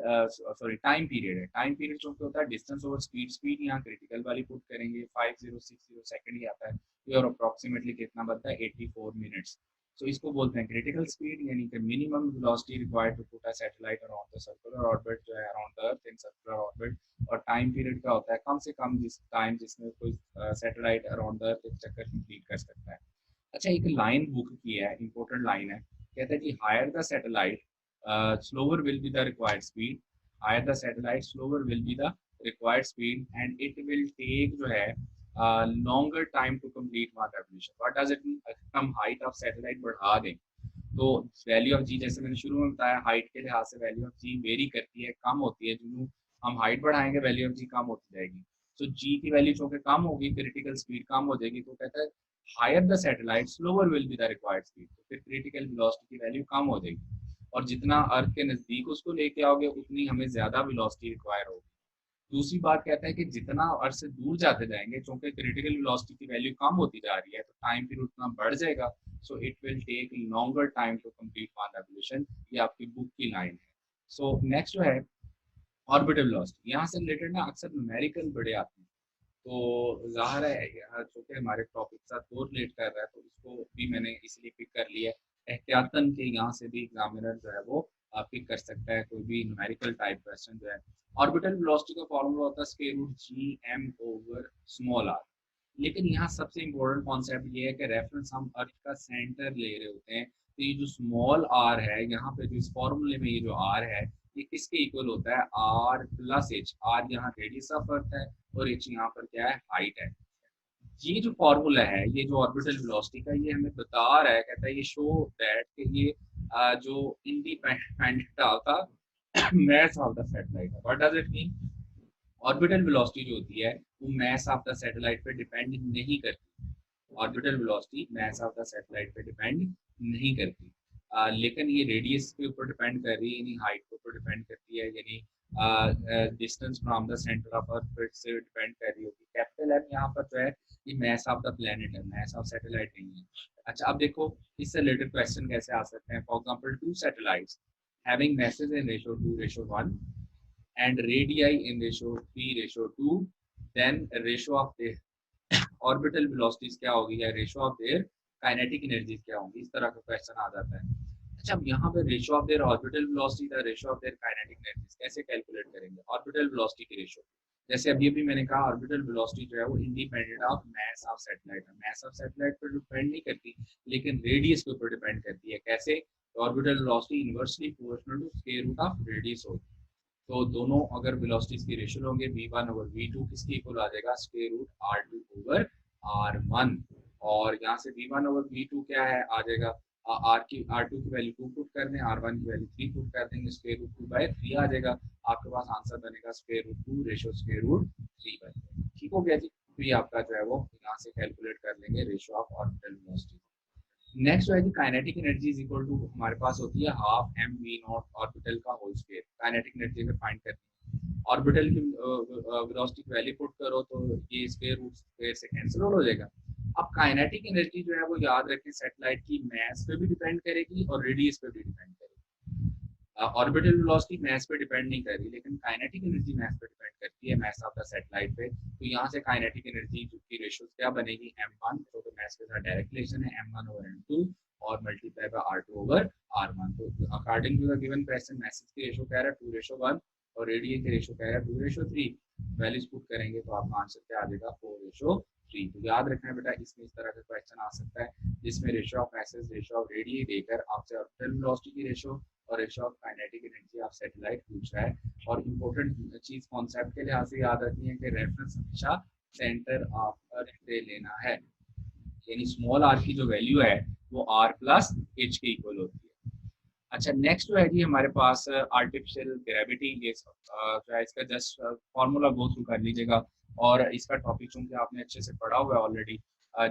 टाइम पीरियड है, टाइम पीरियड जो होता है डिस्टेंस ओवर स्पीड, स्पीड यहाँ क्रिटिकल वाली पुट करेंगे 5060 सेकंड ही आता है, और अप्रोक्सीमेटली कितना बनता है 84 मिनट्स। तो इसको बोलते हैं क्रिटिकल स्पीड, यानी कि minimum velocity required to put a satellite around the circular orbit जो है around the earth in circular orbit. और टाइम पीरियड का होता है कम से कम जिस टाइम जिसमें कोई सैटेलाइट अराउंड द अर्थ एक चक्कर कंप्लीट कर सकता है। अच्छा, एक लाइन बुक की है, इंपॉर्टेंट लाइन है, कहता है कि higher the satellite slower will be the required speed, higher the satellite slower will be the required speed, and it will take जो है longer time to complete one revolution. What does it mean? अगर हम height of satellite बढ़ा दें तो value of जी, जैसे मैंने शुरू में बताया, हाइट के लिहाज से वैल्यू ऑफ जी वेरी करती है, कम होती है, जो हम हाइट बढ़ाएंगे वैल्यू ऑफ जी कम होती जाएगी। तो जी की वैल्यू जो कि कम होगी, क्रिटिकल स्पीड कम हो जाएगी, तो कहता है higher the satellite slower will be the required speed, तो फिर क्रिटिकल वेलोसिटी की वैल्यू कम हो जाएगी, और जितना अर्थ के नजदीक उसको लेके आओगे उतनी हमें ज्यादा वेलोसिटी रिक्वायर होगी। दूसरी बात कहता है कि जितना अर्थ से दूर जाते जाएंगे, क्योंकि क्रिटिकल वेलोसिटी की वैल्यू कम होती जा रही है, तो टाइम पीरियड उतना बढ़ जाएगा, so it will take longer time to complete one revolution. ये आपकी बुक की लाइन है। सो नेक्स्ट जो है ऑर्बिटल वेलोसिटी, यहाँ से रिलेटेड ना अक्सर न्यूमेरिकल बड़े आते हैं, तो ज़ाहिर है यहाँ चूँकि हमारे टॉपिक के साथ और रिलेट कर रहा है, तो इसको भी मैंने इसलिए पिक कर लिया है एहतियातन के, यहाँ से भी एग्जामिनर जो है वो पिक कर सकता है कोई भी न्यूमेरिकल टाइप क्वेश्चन जो है। ऑर्बिटल वेलोसिटी का फॉर्मूला होता है square root G M over small R. लेकिन यहाँ सबसे इम्पोर्टेंट कॉन्सेप्ट ये है कि रेफरेंस हम अर्थ का सेंटर ले रहे होते हैं, तो ये जो स्मॉल आर है यहाँ पे, जो इस फॉर्मूले में ये जो आर है, ये किसके इक्वल होता है, आर प्लस एच। आर यहाँ रेडियस ऑफ अर्थ है और एच यहाँ पर क्या है, हाइट है। ये जो फॉर्मूला है, ये जो ऑर्बिटल वेलोसिटी का, ये हमें बता रहा है, कहता है ये शो दैट कि ये जो इंडिपेंडेंट का mass of the satellite है। What does it mean? Orbital velocity जो होती है वो mass of the satellite पे डिपेंड नहीं करती। Orbital velocity mass of the satellite पे डिपेंड नहीं करती, लेकिन ये रेडियस के ऊपर डिपेंड कर रही है, यानी हाइट के ऊपर डिपेंड करती है, यानी distance from the centre of earth से डिपेंड कर रही होगी। कैपिटल एम यहाँ पर जो है ये मैस ऑफ द प्लेनेट है, मैस ऑफ सैटेलाइट नहीं है। अच्छा, अब देखो इससे रिलेटेड क्वेश्चन कैसे आ सकते हैं। For example two satellites having masses in ratio 2:1 and radii in ratio 3:2, then ratio of their orbital velocities क्या होगी, या ratio of their kinetic energies क्या होंगी, इस तरह का क्वेश्चन आ जाता है। अच्छा, अब यहाँ पे ratio of their orbital velocity the ratio of their kinetic energies कैसे कैलकुलेट करेंगे। ऑर्बिटल वेलोसिटी की रेशियो, जैसे अभी अभी मैंने कहा ऑर्बिटल वेलोसिटी जो है वो independent of mass of satellite है, मास ऑफ सैटेलाइट पर डिपेंड नहीं करती, लेकिन रेडियस के ऊपर डिपेंड करती है। कैसे, orbital velocity inversely proportional to square root of radius होगी। तो दोनों अगर वेलोसिटीज की रेशियो होंगे v1 ओवर v2 किसके इक्वल आ जाएगा, square root r2 over r1। और यहाँ से v1 ओवर v2 क्या है, आ जाएगा r2 की वैल्यू 2 पुट कर दें, r1 की वैल्यू 3 पुट कर देंगे, स्क्वायर रूट 2/3 आ जाएगा। आपके पास आंसर बनेगा square root 2 ratio square root 3 बनेगा। ठीक हो गया जी। तो ये आपका जो है वो यहाँ से कैलकुलेट कर लेंगे ratio of orbital velocity. Next है जी kinetic energy is equal to, हमारे पास होती है half M V naught orbital का होल स्क्वायर। काइनेटिक एनर्जी अगर फाइंड करनी है, ऑर्बिटल की वेलोसिटी की वैल्यू पुट करो तो ये स्क्वायर रूट स्क्वायर से कैंसिल हो जाएगा। अब काइनेटिक एनर्जी जो है वो याद रखें सैटेलाइट की मास पे भी डिपेंड करेगी और रेडियस पे भी डिपेंड करेगी। ऑर्बिटल वेलोसिटी मास पे डिपेंड नहीं कर रही, लेकिन काइनेटिक एनर्जी मास पे डिपेंड करती है, मास ऑफ द सैटेलाइट पे। तो यहाँ से काइनेटिक एनर्जी की रेशियो क्या बनेगी, m1 जो कि मास के साथ डायरेक्ट रिलेशन है, m1 ओवर m2 और multiply by r2 over r1। तो according to the given question masses की रेशियो कह रहा है 2:1 और रेडियस की रेशियो कह रहा है 2:3। वैल्यूज पुट करेंगे तो आपका आंसर क्या आ जाएगा, 4:3। तो याद रखना बेटा, इसमें इस तरह का क्वेश्चन आ सकता है जिसमें ratio of masses, ratio of radius देकर आपसे ऑर्बिटल वेलोसिटी की रेशियो और ratio of kinetic energy of satellite पूछ रहा है। और इम्पोर्टेंट चीज कॉन्सेप्ट के लिहाज से याद रखनी है कि रेफरेंस हमेशा सेंटर ऑफ अर्थ से लेना है, यानी स्मॉल आर की जो वैल्यू है वो आर प्लस एच के इक्वल होती है। अच्छा, नेक्स्ट जो है जी हमारे पास आर्टिफिशियल ग्रेविटी, ये जो है इसका जस्ट फॉर्मूला गो थ्रू कर लीजिएगा। और इसका टॉपिक चूंकि आपने अच्छे से पढ़ा हुआ है ऑलरेडी,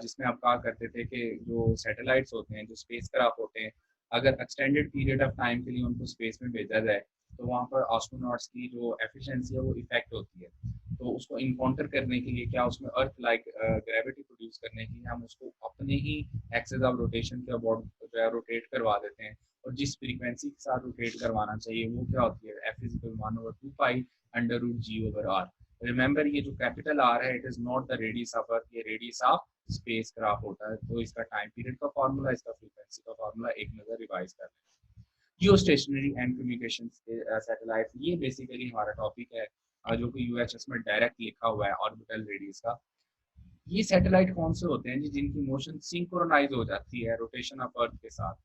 जिसमें आप कहा करते थे कि जो सैटेलाइट्स होते हैं, जो स्पेस क्राफ्ट होते हैं, अगर एक्सटेंडेड पीरियड ऑफ टाइम के लिए उनको स्पेस में भेजा जाए तो वहाँ पर एस्ट्रोनॉट्स की जो एफिशिएंसी है वो इफेक्ट होती है। तो उसको इनकाउंटर करने के लिए क्या, उसमें अर्थ लाइक ग्रेविटी प्रोड्यूस करने के लिए हम उसको अपने ही एक्सेस ऑफ रोटेशन के अबाउट जो है रोटेट करवा देते हैं। और जिस फ्रीक्वेंसी के साथ रोटेट करवाना चाहिए वो क्या होती है, f = 1/2 under root g over r। Remember, ये जो कैपिटल आर है it is not the radius of earth, ये रेडियस ऑफ स्पेस क्राफ्ट होता है। तो इसका टाइम पीरियड का फॉर्मूला, इसका फ्रीक्वेंसी का फॉर्मूला एक नजर रिवाइज कर लें। Geostationary and communication satellite, ये बेसिकली हमारा टॉपिक है जो कि यूएचएस में डायरेक्ट लिखा हुआ है ऑर्बिटल रेडियस का। ये सैटेलाइट कौन से होते हैं जी जिनकी मोशन सिंक्रोनाइज हो जाती है रोटेशन ऑफ अर्थ के साथ।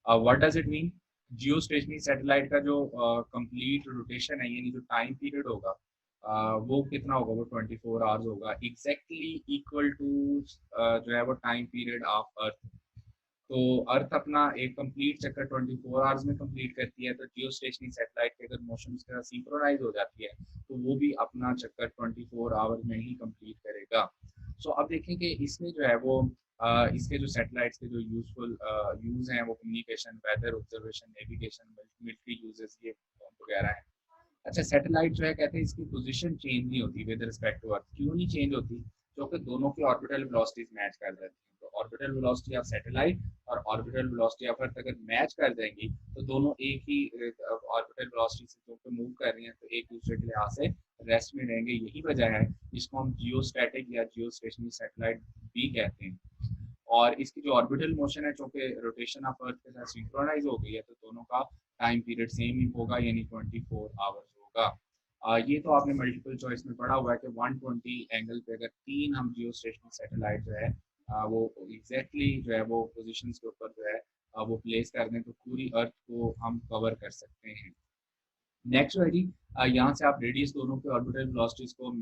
What does it mean, Jio stationery satellite का जो कंप्लीट रोटेशन है, यानी जो टाइम पीरियड होगा वो कितना होगा, वो 24 आवर्स होगा, एग्जैक्टली इक्वल टू जो है वो टाइम पीरियड ऑफ अर्थ। तो अर्थ अपना एक कंप्लीट चक्कर 24 आवर्स में कंप्लीट करती है, तो जियो स्टेशनरी सैटेलाइट की अगर मोशन उसके साथ सिंक्रोनाइज हो जाती है तो वो भी अपना चक्कर 24 आवर्स में ही कंप्लीट करेगा। सो अब देखें कि इसमें जो है वो इसके जो सैटेलाइट्स के जो यूजफुल यूज हैं वो communication, weather observation, navigation, military uses, ये वगैरह है। अच्छा, सैटेलाइट जो है कहते हैं इसकी पोजीशन चेंज नहीं होती विद रिस्पेक्ट टू अर्थ। क्यों नहीं चेंज होती? क्योंकि दोनों की ऑर्बिटल वेलोसिटीज मैच कर जाती हैं। तो ऑर्बिटल वेलोसिटी ऑफ सैटेलाइट और ऑर्बिटल वेलोसिटी ऑफ अर्थ अगर मैच कर जाएंगी तो दोनों एक ही ऑर्बिटल वेलोसिटी से जो मूव कर रही हैं, तो एक दूसरे के लिहाज से रेस्ट में रहेंगे। यही वजह है जिसको हम जियोस्टैटिक या जियोस्टेशनरी सैटेलाइट भी कहते हैं। और इसकी जो ऑर्बिटल मोशन है, चूंकि रोटेशन ऑफ अर्थ के साथ सिंक्रोनाइज हो गई है, तो दोनों का टाइम पीरियड सेम ही होगा, यानी 24 आवर्स होगा। ये तो आपने मल्टीपल चॉइस में पढ़ा हुआ है कि 120 एंगल पे अगर तीन हम जियो स्टेशनरी सैटेलाइट जो है वो एग्जैक्टली जो है वो पोजिशन के ऊपर जो है वो प्लेस कर दें, तो पूरी अर्थ को हम कवर कर सकते हैं। नेक्स्ट जो है जी, यहाँ से आप रेडियस दोनों के ऑर्बिटल वेलोसिटीज को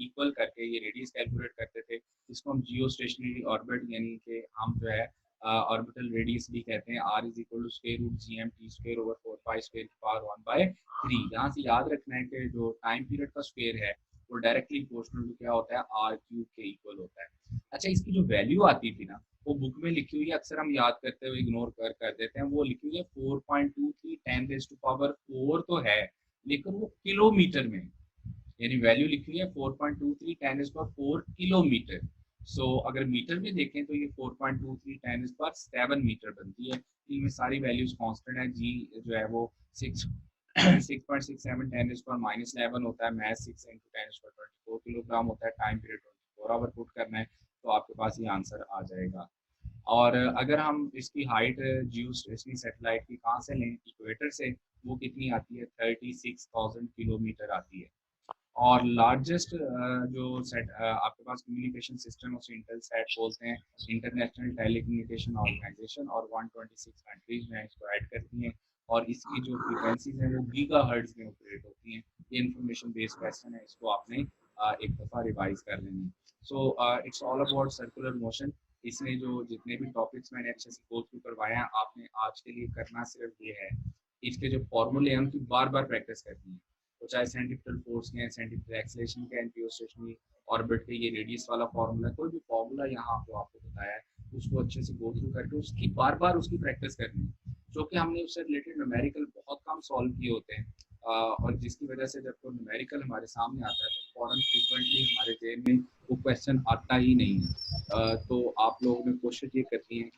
इक्वल करके ये रेडियस कैलकुलेट करते थे। इसको हम जियो स्टेशनरी ऑर्बिट यानी कि हम जो है ऑर्बिटल रेडियस भी कहते हैं। R is equal to square root G M T square over 4 pi square की पावर 1/3। यहाँ से याद रखना है कि जो टाइम पीरियड का स्क्वायर है वो डायरेक्टली प्रोपोर्शनल टू क्या होता है, आर क्यूब के इक्वल होता है। अच्छा, इसकी जो वैल्यू आती थी ना, वो बुक में लिखी हुई है, अक्सर हम याद करते हुए इग्नोर कर देते हैं। वो लिखी हुई है 4.23 10⁻⁴ तो है, लेकिन वो किलोमीटर में, यानी वैल्यू लिखी हुई है 4.23 10⁻⁴ किलोमीटर। सो अगर मीटर में देखें तो ये 4.23 10⁻⁷ मीटर बनती है। इनमें सारी वैल्यूज कांस्टेंट है। जी जो है वो 6.67 10⁻⁻11 होता है। मैथ 6 इंटू 10⁻24 किलोग्राम होता है। टाइम पीरियड 24 आवर पुट करना है तो आपके पास ये आंसर आ जाएगा। और अगर हम इसकी हाइट जियो स्टेशनरी सैटेलाइट की कहाँ से लें, इक्वेटर से, वो कितनी आती है, 36,000 किलोमीटर आती है। और लार्जेस्ट जो सेट आपके पास कम्युनिकेशन सिस्टम उसे इंटेलसैट बोलते हैं, इंटरनेशनल टेलीकम्युनिकेशन ऑर्गेनाइजेशन, और 126 कंट्रीज में इसको ऐड करती हैं। और इसकी जो फ्रीक्वेंसीज हैं वो गीगाहर्ट्ज में ऑपरेट होती हैं। ये इन्फॉर्मेशन बेस्ड क्वेश्चन है, इसको आपने एक दफ़ा रिवाइज कर लेनी है। So it's all about circular motion. इसमें जो जितने भी टॉपिक्स मैंने अच्छे से गो थ्रू करवाए हैं, आपने आज के लिए करना सिर्फ ये है, इसके जो फॉर्मूले हैं उनकी बार बार प्रैक्टिस करनी है। तो चाहे सेंट्रीफ्यूगल फोर्स के, सेंट्रीफ्यूगल एक्सेलरेशन के, जियोस्टेशनरी ऑर्बिट के, ये रेडियस वाला फार्मूला, कोई भी फार्मूला यहाँ पे आपको बताया है, उसको अच्छे से गो थ्रू करके उसकी बार बार उसकी प्रैक्टिस करनी है। जो कि हमने उससे रिलेटेड न्यूमेरिकल बहुत कम सॉल्व किए होते हैं, और जिसकी वजह से जब कोई न्यूमेरिकल हमारे सामने आता है तो फॉरन फ्रीक्वेंटली हमारे जेब में वो क्वेश्चन आता ही नहीं है। तो आप लोगों ने कोशिश ये करनी है कि